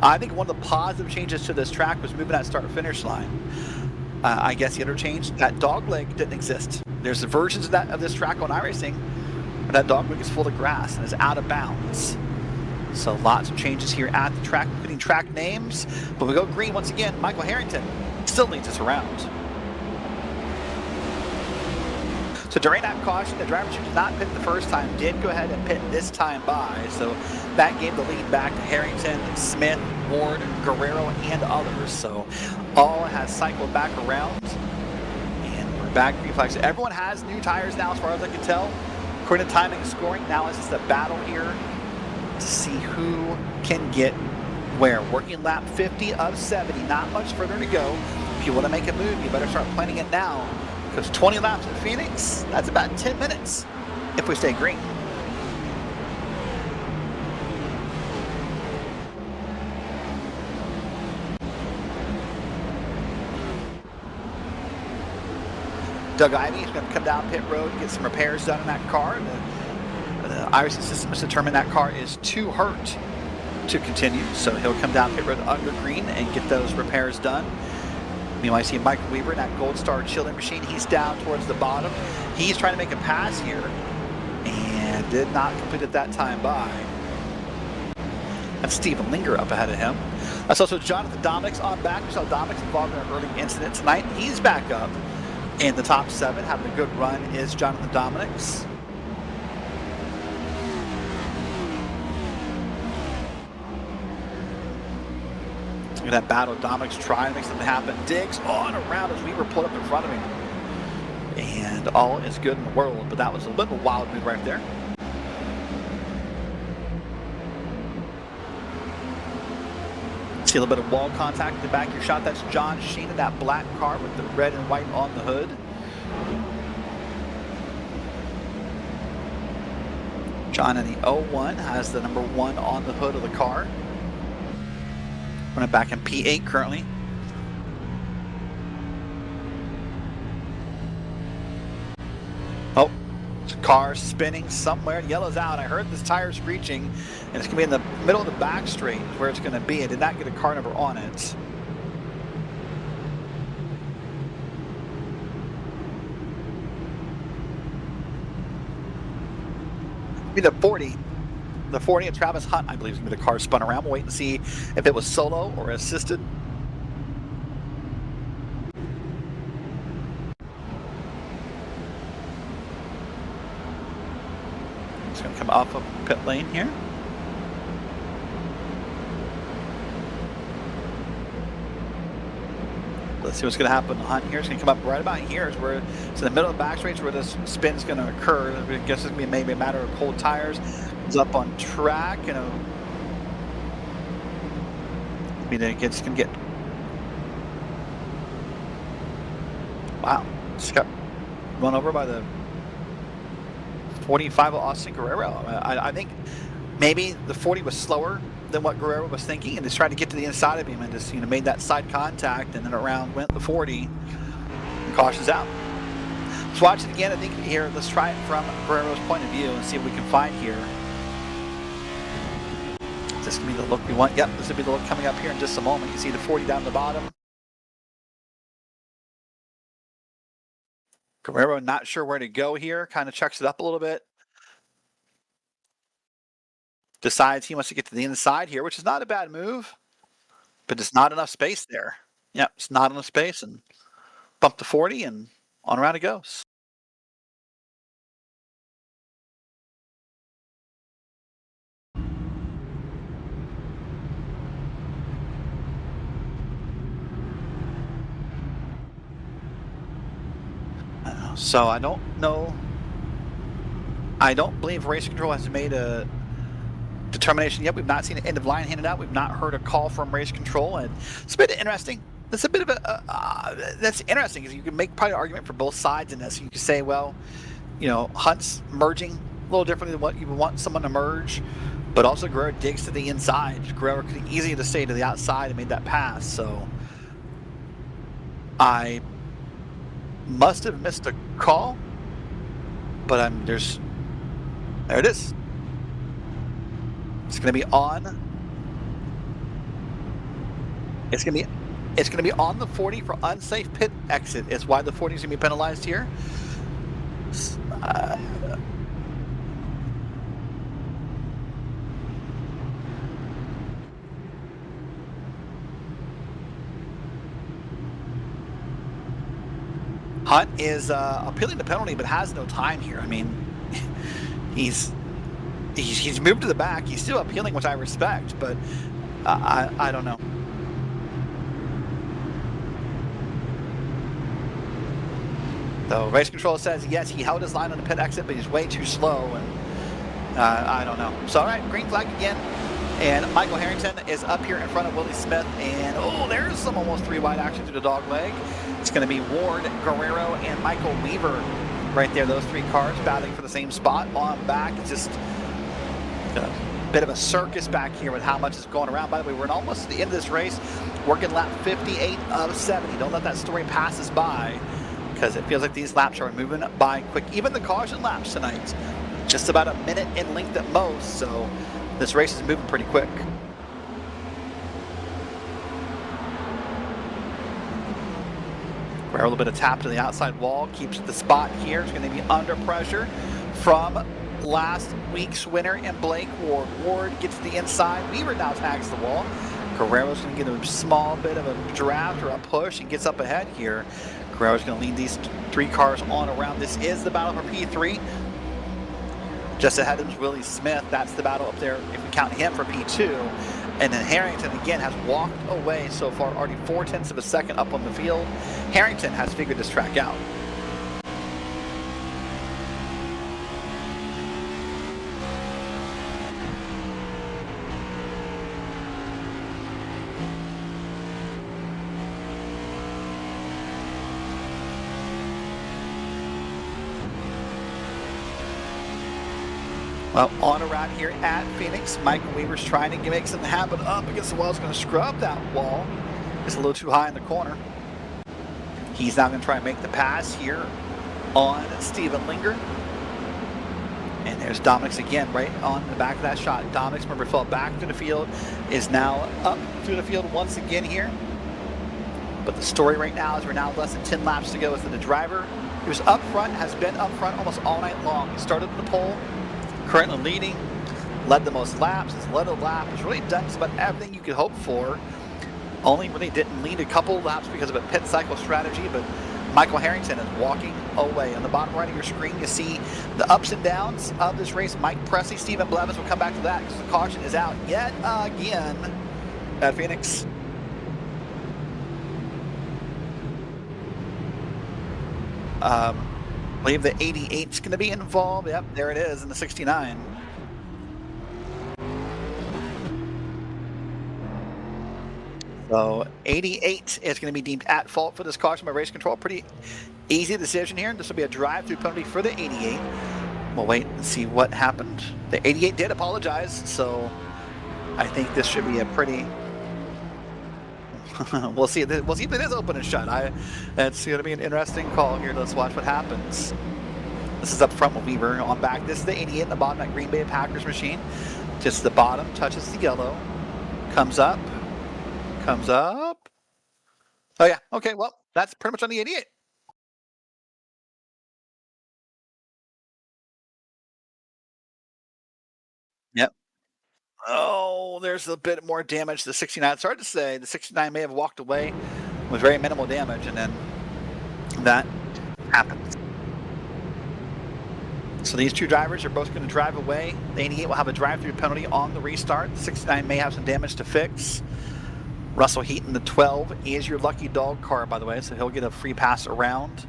I think one of the positive changes to this track was moving that start-finish line. I guess the other change, that dog leg didn't exist. There's versions of this track on iRacing where that dog leg is full of grass and is out of bounds. So lots of changes here at the track, including track names. But we go green once again. Michael Harrington still leads us around. So during that caution, the driver who did not pit the first time did go ahead and pit this time by. So that gave the lead back to Harrington, Smith, Ward, Guerrero, and others. So all has cycled back around. And we're back green flags. So everyone has new tires now, as far as I can tell. According to timing and scoring, now it's just a battle here to see who can get where. Working lap 50 of 70, not much further to go. If you want to make a move, you better start planning it now. Because 20 laps at Phoenix, that's about 10 minutes if we stay green. Doug Ivey is going to come down pit road and get some repairs done in that car. The iRacing system has determined that car is too hurt to continue, so he'll come down pit road under green and get those repairs done. Meanwhile, I see Michael Weaver in that Gold Star chilling machine. He's down towards the bottom. He's trying to make a pass here and did not complete it that time by. That's Stephen Linger up ahead of him. That's also Jonathan Dominick's on back. We saw Dominick's involved in an early incident tonight. He's back up in the top 7. Having a good run is Jonathan Dominick's. Look at that battle. Dominick's trying to make something happen. Digs on around as Weaver pulled up in front of him. And all is good in the world, but that was a little wild move right there. See a little bit of wall contact in the back of your shot. That's John Sheen in that black car with the red and white on the hood. John in the 01 has the number 1 on the hood of the car. Running back in P8 currently. Oh, car spinning somewhere. Yellow's out. I heard this tire screeching, and it's going to be in the middle of the back straight where it's going to be. I did not get a car number on it. Be the 40. The 40 of Travis Hunt, I believe, is going to be the car spun around. We'll wait and see if it was solo or assisted. It's going to come off of pit lane here. Let's see what's going to happen. Hunt here is going to come up right about here. Is where it's in the middle of the back straight where this spin is going to occur. I guess it's going to be maybe a matter of cold tires. It's up on track. You know, I mean, it's going to get. Wow, just got run over by the 45 of Austin Guerrero. I think maybe the 40 was slower than what Guerrero was thinking, and just tried to get to the inside of him and just made that side contact, and then around went the 40. And cautions out. Let's watch it again. I think here, let's try it from Guerrero's point of view and see what we can find here. Is this gonna be the look we want? Yep, this will be the look coming up here in just a moment. You see the 40 down the bottom. Guerrero not sure where to go here, kind of chucks it up a little bit. Decides he wants to get to the inside here, which is not a bad move, but it's not enough space there. Yep, it's not enough space, and bump to 40 and on around it goes. So I don't know. I don't believe Race Control has made a determination yet. We've not seen an end of line handed out. We've not heard a call from Race Control, and it's a bit interesting. That's a bit of a that's interesting because you can make probably an argument for both sides in this. You can say, well, you know, Hunt's merging a little differently than what you would want someone to merge, but also Guerrero digs to the inside. Guerrero could easily just stay to the outside and made that pass. So I must have missed a call, but there it is. It's going to be on. It's going to be on the 40 for unsafe pit exit. It's why the 40 is going to be penalized here. Hunt is appealing the penalty, but has no time here. I mean, he's moved to the back. He's still appealing, which I respect, but I don't know. So Race Control says yes, he held his line on the pit exit, but he's way too slow, and I don't know. So all right, green flag again, and Michael Harrington is up here in front of Willie Smith, and oh, there's some almost three wide action through the dog leg. It's going to be Ward, Guerrero, and Michael Weaver right there. Those three cars battling for the same spot on back. It's just a bit of a circus back here with how much is going around. By the way, we're almost at the end of this race, working lap 58 of 70. Don't let that story pass us by, because it feels like these laps are moving by quick. Even the caution laps tonight, just about a minute in length at most. So this race is moving pretty quick. A little bit of tap to the outside wall, keeps the spot here. It's going to be under pressure from last week's winner and Blake Ward. Ward gets to the inside. Weaver now tags the wall. Guerrero's going to get a small bit of a draft or a push and gets up ahead here. Guerrero's going to lead these three cars on around. This is the battle for P3. Just ahead of Willie Smith. That's the battle up there if we count him for P2. And then Harrington, again, has walked away so far, already 0.4 of a second up on the field. Harrington has figured this track out. Well, on around here at Phoenix, Michael Weaver's trying to make something happen up against the wall. He's going to scrub that wall. It's a little too high in the corner. He's now going to try and make the pass here on Steven Linger. And there's Dominic's again right on the back of that shot. Dominic's, remember, fell back to the field, is now up through the field once again here. But the story right now is we're now less than 10 laps to go with the driver. He was up front, has been up front almost all night long. He started in the pole. Currently leading, led the most laps, has led a lap, has really done just about everything you could hope for. Only really didn't lead a couple laps because of a pit cycle strategy, but Michael Harrington is walking away. On the bottom right of your screen, you see the ups and downs of this race. Mike Presley, Stephen Blevins, will come back to that because the caution is out yet again at Phoenix. I believe the 88 is going to be involved. Yep, there it is in the 69. So 88 is going to be deemed at fault for this caution by race control. Pretty easy decision here. This will be a drive-through penalty for the 88. We'll wait and see what happened. The 88 did apologize, so I think this should be a pretty... we'll see if it is open and shut. It's going to be an interesting call here. Let's watch what happens. This is up front with Weaver on back. This is the 88 in the bottom, that Green Bay Packers machine. Just the bottom, touches the yellow, comes up. Oh yeah, okay, well, that's pretty much on the 88. Yep. Oh, there's a bit more damage to the 69. It's hard to say. The 69 may have walked away with very minimal damage, and then that happens. So these two drivers are both going to drive away. The 88 will have a drive-through penalty on the restart. The 69 may have some damage to fix. Russell Heaton, the 12, is your lucky dog car, by the way, so he'll get a free pass around.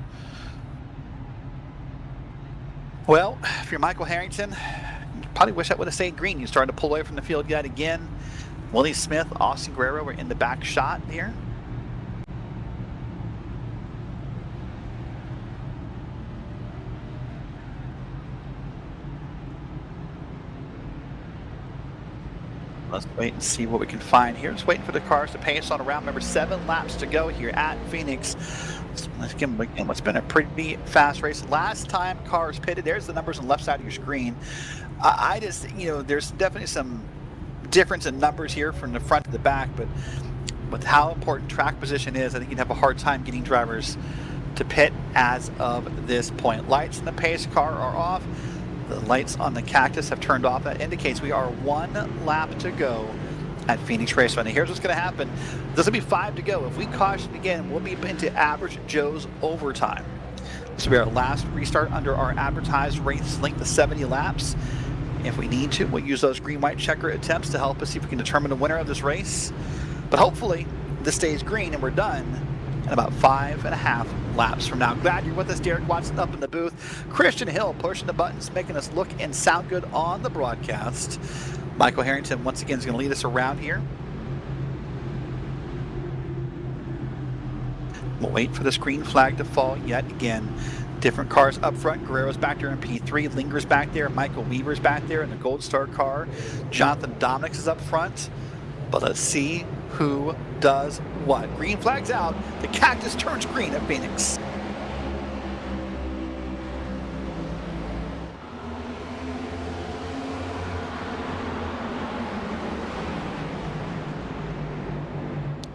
Well, if you're Michael Harrington, you probably wish that would have stayed green. You started to pull away from the field yet again. Willie Smith, Austin Guerrero were in the back shot here. Let's wait and see what we can find here. Just waiting for the cars to pace on around. Remember, 7 laps to go here at Phoenix. Again, what's been a pretty fast race. Last time cars pitted, there's the numbers on the left side of your screen. I just, there's definitely some difference in numbers here from the front to the back, but with how important track position is, I think you'd have a hard time getting drivers to pit as of this point. Lights in the pace car are off. The lights on the Cactus have turned off. That indicates we are 1 lap to go at Phoenix Raceway. Now here's what's going to happen. This will be 5 to go. If we caution again, we'll be into average Joe's overtime. This will be our last restart under our advertised race length of 70 laps. If we need to, we'll use those green-white checker attempts to help us see if we can determine the winner of this race. But hopefully, this stays green and we're done in about 5.5 laps from now. Glad you're with us. Derek Watson up in the booth. Christian Hill pushing the buttons, making us look and sound good on the broadcast. Michael Harrington once again is going to lead us around here. We'll wait for this green flag to fall yet again. Different cars up front. Guerrero's back there in P3. Linger's back there. Michael Weaver's back there in the Gold Star car. Jonathan Dominics is up front. But let's see who does what. Green flag's out. The Cactus turns green at Phoenix.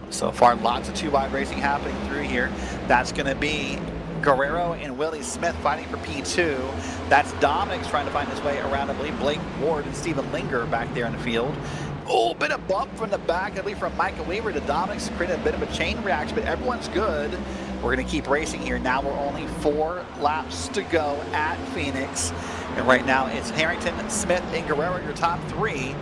So far, lots of 2-wide racing happening through here. That's going to be Guerrero and Willie Smith fighting for P2. That's Dominic trying to find his way around, I believe, Blake Ward and Stephen Linger back there in the field. Oh, bit of bump from the back, I believe, from Michael Weaver to Dominic, created a bit of a chain reaction, but everyone's good. We're going to keep racing here. Now we're only 4 laps to go at Phoenix. And right now it's Harrington, Smith, and Guerrero, your top 3.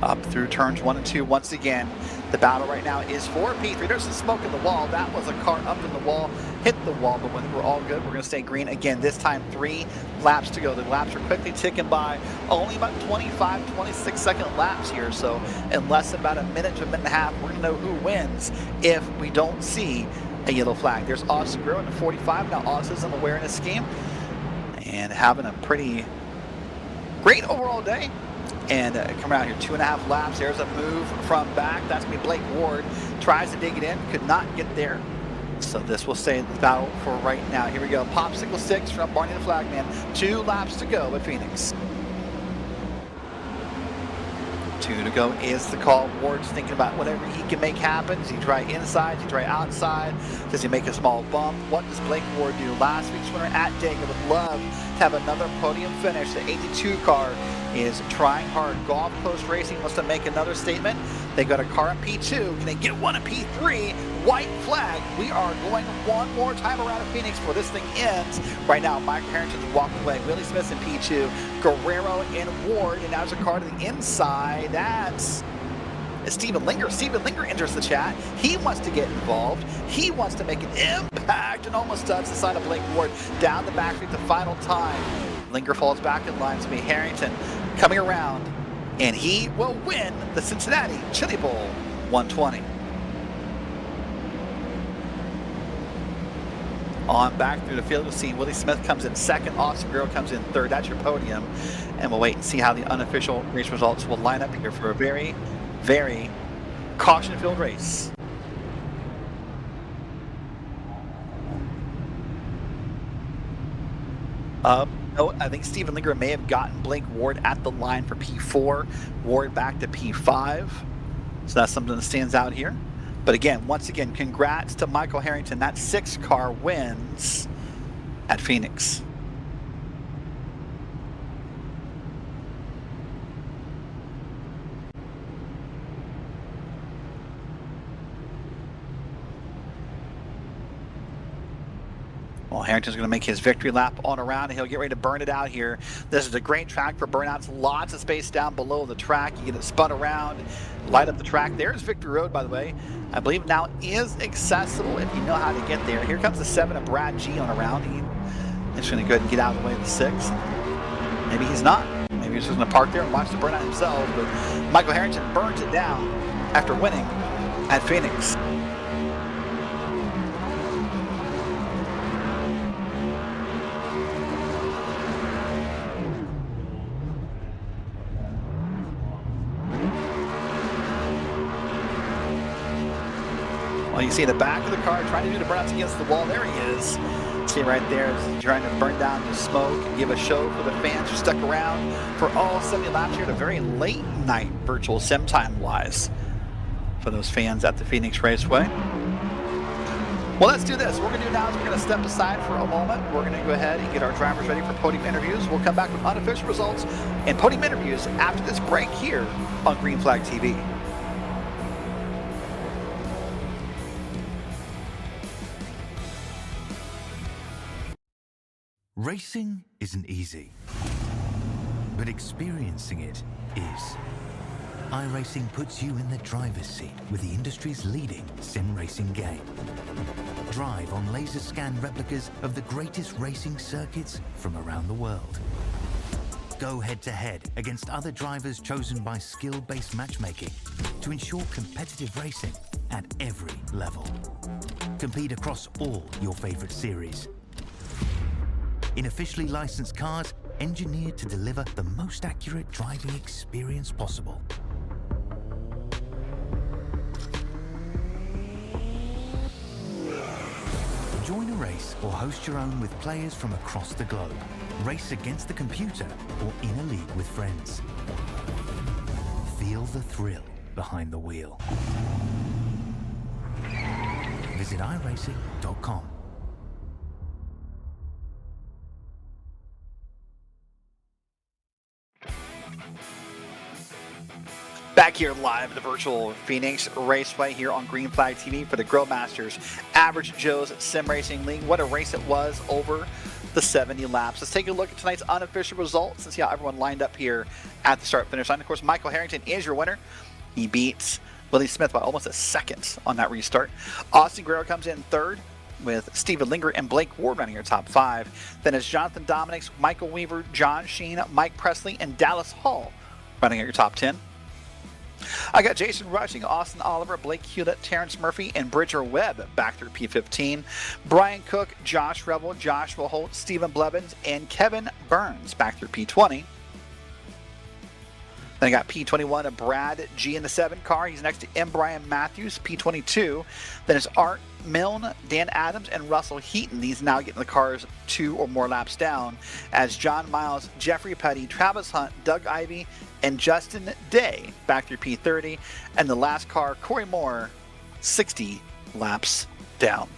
Up through turns 1 and 2 once again. The battle right now is for P3. There's some smoke in the wall. That was a car up in the wall, hit the wall, but when we're all good, we're going to stay green again. This time 3 laps to go. The laps are quickly ticking by. Only about 25, 26-second laps here. So in less than about a minute to a minute and a half, we're going to know who wins if we don't see a yellow flag. There's Austin Guerrero in the 45. Now Autism Awareness Scheme. And having a pretty great overall day. And coming out here, 2.5 laps. There's a move from back. That's going to be Blake Ward. Tries to dig it in. Could not get there. So this will stay in the battle for right now. Here we go. Popsicle 6 from Barney the Flagman. 2 laps to go at Phoenix. 2 to go is the call. Ward's thinking about whatever he can make happen. Does he try inside? Does he try outside? Does he make a small bump? What does Blake Ward do? Last week's winner at Dega would love to have another podium finish. The 82 car is trying hard. Golf Coast Racing wants to make another statement. They got a car in P2. Can they get one in P3? White flag. We are going one more time around at Phoenix before this thing ends. Right now, Michael Harrington's walking away. Willie Smith's in P2. Guerrero and Ward. And now there's a car to the inside. Is is Steven Linger. Steven Linger enters the chat. He wants to get involved. He wants to make an impact and almost does the side of Blake Ward down the back street the final time. Linger falls back in line. It's going to be Harrington coming around, and he will win the Cincinnati Chili Bowl 120. On back through the field, you'll see Willie Smith comes in second, Austin Guerrero comes in third. That's your podium. And we'll wait and see how the unofficial race results will line up here for a very, very caution-filled race. No, I think Steven Linger may have gotten Blake Ward at the line for P4, Ward back to P5. So that's something that stands out here. But again, once again, congrats to Michael Harrington. That 6 car wins at Phoenix. Well, Harrington's going to make his victory lap on around, and he'll get ready to burn it out here. This is a great track for burnouts. Lots of space down below the track. You get it spun around, light up the track. There's Victory Road, by the way. I believe now is accessible if you know how to get there. Here comes the 7 of Brad G on around. He's going to go ahead and get out of the way of the 6. Maybe he's not. Maybe he's just going to park there and watch the burnout himself. But Michael Harrington burns it down after winning at Phoenix. Well, you see the back of the car trying to do the burnouts against the wall. There he is. See right there, he's trying to burn down the smoke and give a show for the fans who stuck around for all 70 laps here at a very late night virtual sim time wise for those fans at the Phoenix Raceway. Well, let's do this. What we're going to do now is we're going to step aside for a moment. We're going to go ahead and get our drivers ready for podium interviews. We'll come back with unofficial results and podium interviews after this break here on Green Flag TV. Racing isn't easy, but experiencing it is. iRacing puts you in the driver's seat with the industry's leading sim racing game. Drive on laser scan replicas of the greatest racing circuits from around the world. Go head-to-head against other drivers chosen by skill-based matchmaking to ensure competitive racing at every level. Compete across all your favorite series. In officially licensed cars, engineered to deliver the most accurate driving experience possible. Join a race or host your own with players from across the globe. Race against the computer or in a league with friends. Feel the thrill behind the wheel. Visit iRacing.com. Back here live at the virtual Phoenix Raceway here on Green Flag TV for the Grill Masters Average Joe's Sim Racing League. What a race it was over the 70 laps. Let's take a look at tonight's unofficial results and see how everyone lined up here at the start-finish line. Of course, Michael Harrington is your winner. He beats Willie Smith by almost a second on that restart. Austin Guerrero comes in third with Steven Linger and Blake Ward running your top 5. Then it's Jonathan Dominics, Michael Weaver, John Sheen, Mike Presley, and Dallas Hall running at your top 10. I got Jason Rushing, Austin Oliver, Blake Hewlett, Terrence Murphy, and Bridger Webb back through P15. Brian Cook, Josh Revel, Joshua Holt, Stephen Blevins, and Kevin Burns back through P20. Then I got P21 of Brad G in the 7 car. He's next to M. Brian Matthews, P22. Then it's Art Milne, Dan Adams, and Russell Heaton. These now getting the cars 2 or more laps down as John Miles, Jeffrey Petty, Travis Hunt, Doug Ivey, and Justin Day back through P30. And the last car, Corey Moore, 60 laps down.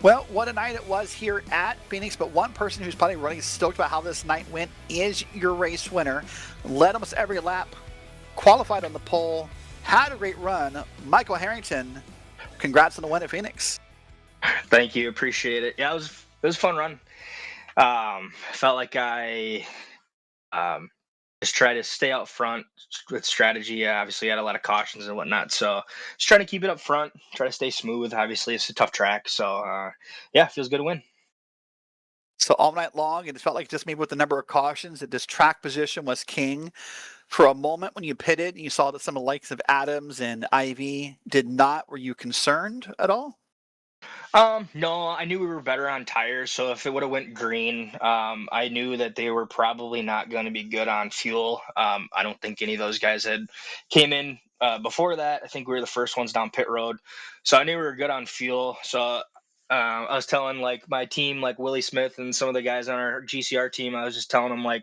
Well, what a night it was here at Phoenix, but one person who's probably really stoked about how this night went is your race winner. Led almost every lap, qualified on the pole, had a great run. Michael Harrington, congrats on the win at Phoenix. Thank you, appreciate it. Yeah, it was a fun run. Felt like I just try to stay out front with strategy. Obviously, had a lot of cautions and whatnot, so just trying to keep it up front, try to stay smooth. Obviously, it's a tough track, so yeah, feels good to win. So all night long, it felt like just maybe with the number of cautions that this track position was king. For a moment when you pitted, you saw that some of the likes of Adams and Ivy did not. Were you concerned at all? No, I knew we were better on tires, so if it would have went green, I knew that they were probably not going to be good on fuel. I don't think any of those guys had came in before that. I think we were the first ones down pit road, so I knew we were good on fuel. So I was telling like my team, like Willie Smith and some of the guys on our GCR team, I was just telling them like,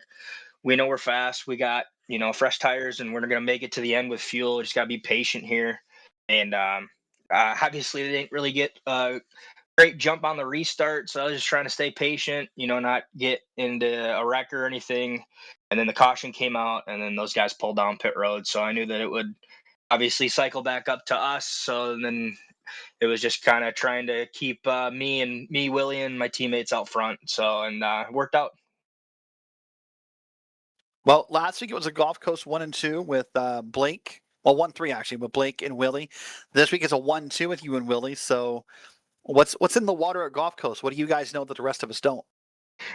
we know we're fast, we got fresh tires, and we're going to make it to the end with fuel. We just got to be patient here, and obviously they didn't really get great jump on the restart. So I was just trying to stay patient, not get into a wreck or anything. And then the caution came out, and then those guys pulled down pit road. So I knew that it would obviously cycle back up to us. So then it was just kind of trying to keep me, Willie, and my teammates out front. So, and it worked out. Well, last week it was a Gulf Coast 1 and 2 with Blake. Well, 1-3 actually with Blake and Willie. This week is a 1-2 with you and Willie. So what's in the water at Gulf Coast? What do you guys know that the rest of us don't?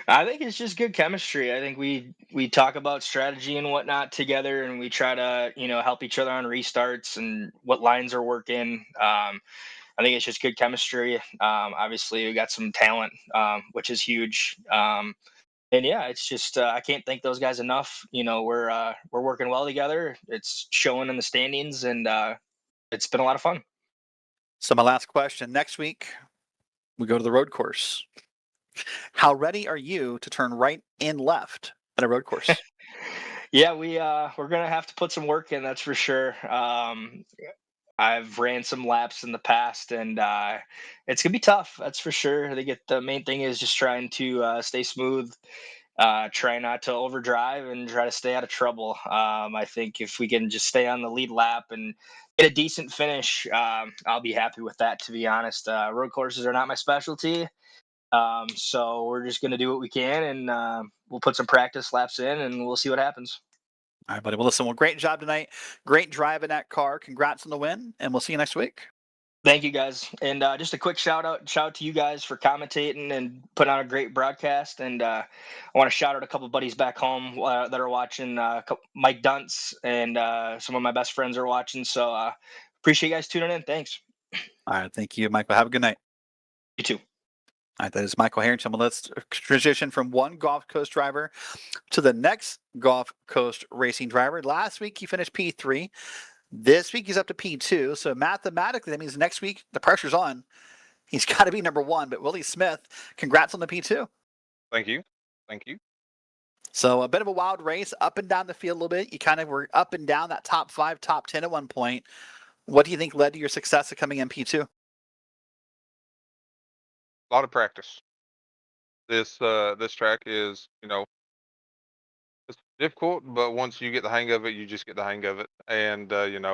I think it's just good chemistry. I think we talk about strategy and whatnot together, and we try to help each other on restarts and what lines are working. I think it's just good chemistry. Obviously, we got some talent, which is huge. And yeah, it's just I can't thank those guys enough. We're working well together. It's showing in the standings, and it's been a lot of fun. So my last question. Next week we go to the road course. How ready are you to turn right and left at a road course? Yeah, we're gonna have to put some work in. That's for sure. I've ran some laps in the past, and it's gonna be tough. That's for sure. I think the main thing is just trying to stay smooth, try not to overdrive, and try to stay out of trouble. I think if we can just stay on the lead lap and get a decent finish, I'll be happy with that. To be honest, road courses are not my specialty, so we're just gonna do what we can, and we'll put some practice laps in, and we'll see what happens. All right, buddy. Well, listen, great job tonight. Great drive in that car. Congrats on the win, and we'll see you next week. Thank you guys, and just a quick shout out to you guys for commentating and putting on a great broadcast. And I want to shout out a couple buddies back home that are watching. Mike Dunce and some of my best friends are watching. So appreciate you guys tuning in. Thanks. All right, thank you, Michael. Have a good night. You too. All right, that is Michael Harrington. Well, let's transition from one Gulf Coast driver to the next Gulf Coast racing driver. Last week he finished P3. This week he's up to P2. So mathematically, that means next week the pressure's on. He's got to be number one. But Willie Smith, congrats on the P2. Thank you. Thank you. So a bit of a wild race, up and down the field a little bit. You kind of were up and down that top 5, top 10 at one point. What do you think led to your success of coming in P2? A lot of practice. This track is, it's difficult, but once you get the hang of it, you just get the hang of it. And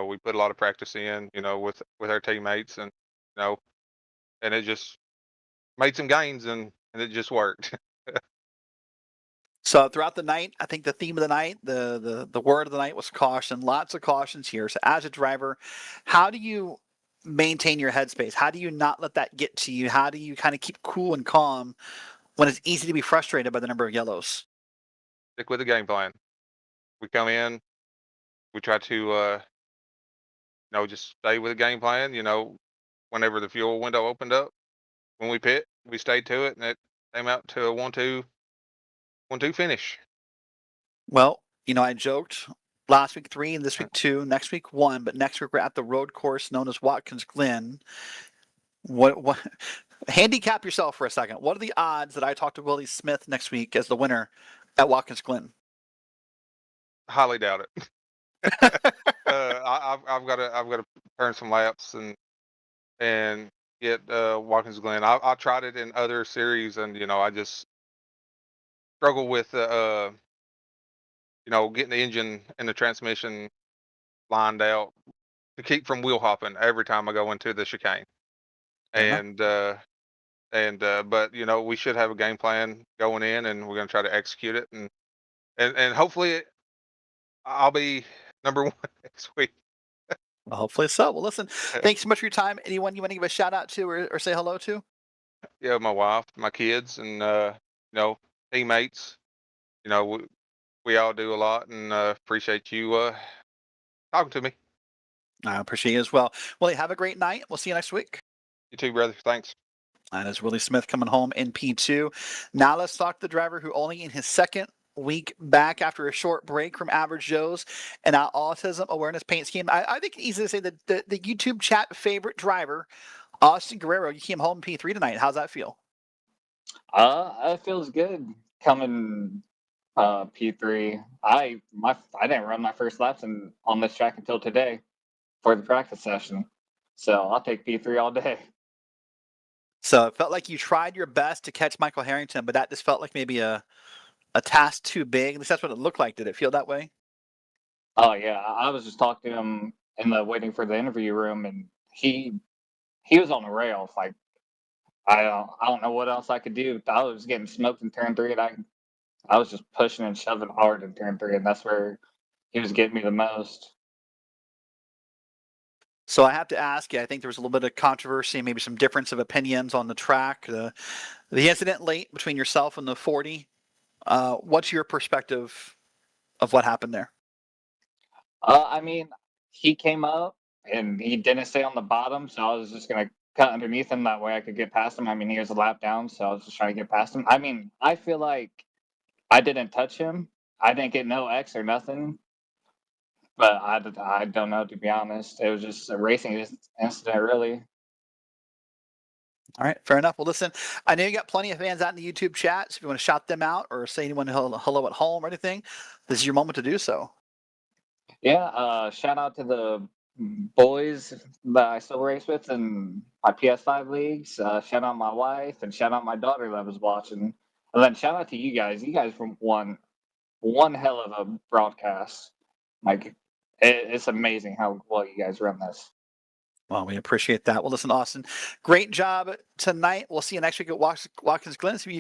we put a lot of practice in, with our teammates, and you know, and it just made some gains, and it just worked. So throughout the night, I think the theme of the night, the word of the night was caution. Lots of cautions here. So as a driver, how do you maintain your headspace? How do you not let that get to you? How do you kind of keep cool and calm when it's easy to be frustrated by the number of yellows? Stick with the game plan. We come in, we try to, just stay with the game plan. Whenever the fuel window opened up, when we pit, we stayed to it, and it came out to a 1-2 finish. Well, I joked last week 3 and this week 2, next week 1, but next week we're at the road course known as Watkins Glen. What handicap yourself for a second. What are the odds that I talk to Willie Smith next week as the winner at Watkins Glen? Highly doubt it. I've got to turn some laps and get Watkins Glen. I tried it in other series, and I just struggle with getting the engine and the transmission lined out to keep from wheel hopping every time I go into the chicane. Fair enough. But we should have a game plan going in, and we're going to try to execute it, and hopefully I'll be number one next week. Well, hopefully so. Well, listen, thanks so much for your time. Anyone you want to give a shout out to or say hello to? Yeah, my wife, my kids, and teammates. You know, we all do a lot, and appreciate you talking to me. I appreciate you as well. Well, have a great night. We'll see you next week. You too, brother. Thanks. That is Willie Smith coming home in P2. Now let's talk to the driver who only in his second week back after a short break from Average Joe's and our autism awareness paint scheme. I think it's easy to say that the YouTube chat favorite driver, Austin Guerrero, you came home in P3 tonight. How's that feel? It feels good coming P3. I didn't run my first laps on this track until today for the practice session. So I'll take P3 all day. So it felt like you tried your best to catch Michael Harrington, but that just felt like maybe a task too big. At least that's what it looked like. Did it feel that way? Oh yeah, I was just talking to him in the waiting for the interview room, and he was on the rails. Like I don't know what else I could do. I was getting smoked in turn 3, and I was just pushing and shoving hard in turn 3, and that's where he was getting me the most. So I have to ask you, I think there was a little bit of controversy, maybe some difference of opinions on the track. The incident late between yourself and the 40. What's your perspective of what happened there? I mean, he came up and he didn't stay on the bottom, so I was just gonna cut underneath him. That way I could get past him. I mean, he was a lap down, so I was just trying to get past him. I mean, I feel like I didn't touch him. I didn't get no X or nothing. But I don't know, to be honest. It was just a racing incident, really. All right, fair enough. Well, listen, I know you got plenty of fans out in the YouTube chat, so if you want to shout them out or say anyone hello at home or anything, this is your moment to do so. Yeah, shout out to the boys that I still race with in my PS5 leagues. Shout out my wife and shout out my daughter that was watching. And then shout out to you guys. You guys won one hell of a broadcast. Like, it's amazing how well you guys run this. Well, we appreciate that. Well, listen, Austin, great job tonight. We'll see you next week at Watkins Glen. See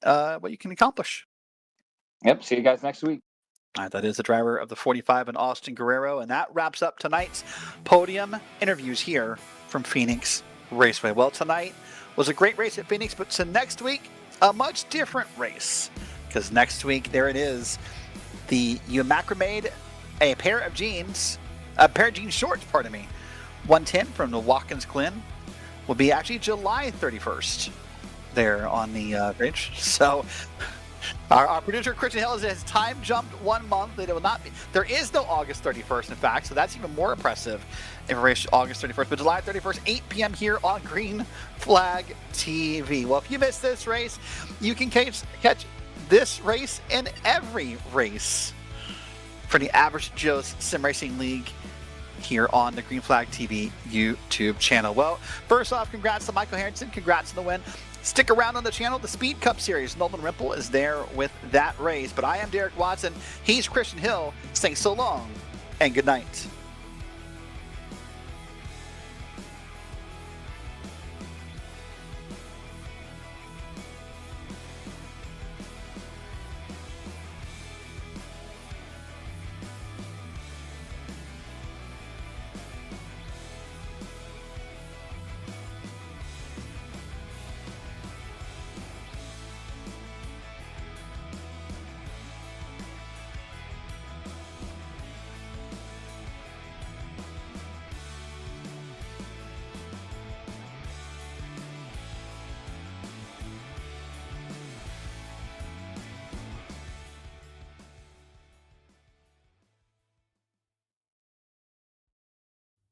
what you can accomplish. Yep. See you guys next week. All right, that is the driver of the 45 and Austin Guerrero, and that wraps up tonight's podium interviews here from Phoenix Raceway. Well, tonight was a great race at Phoenix, but to next week, a much different race, because next week there it is. You macrameed a pair of jean shorts, 110 from the Watkins Glen will be actually July 31st there on the bridge. So our producer Christian Hill has time jumped 1 month. It will not be. There is no August 31st, in fact, so that's even more impressive. Information August 31st, but July 31st, 8 p.m. here on Green Flag TV. Well, if you missed this race, you can catch this race and every race for the Average Joe's Sim Racing League here on the Green Flag TV YouTube channel. Well, first off, congrats to Michael Harrington. Congrats on the win. Stick around on the channel. The Speed Cup Series, Nolan Rimple is there with that race. But I am Derek Watson. He's Christian Hill saying so long and good night.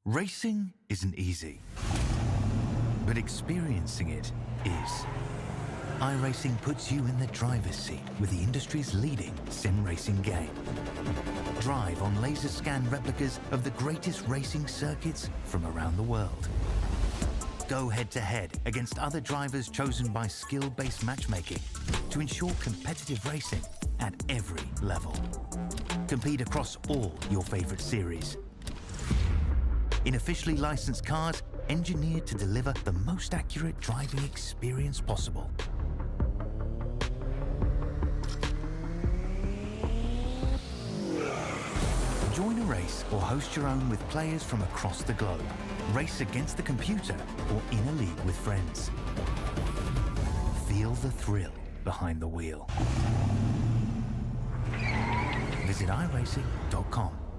Racing isn't easy, but experiencing it is. iRacing puts you in the driver's seat with the industry's leading sim racing game. Drive on laser scan replicas of the greatest racing circuits from around the world. Go head-to-head against other drivers chosen by skill-based matchmaking to ensure competitive racing at every level. Compete across all your favorite series. In officially licensed cars, engineered to deliver the most accurate driving experience possible. iRace or host your own with players from across the globe. Race against the computer or in a league with friends. Feel the thrill behind the wheel. Visit iRacing.com.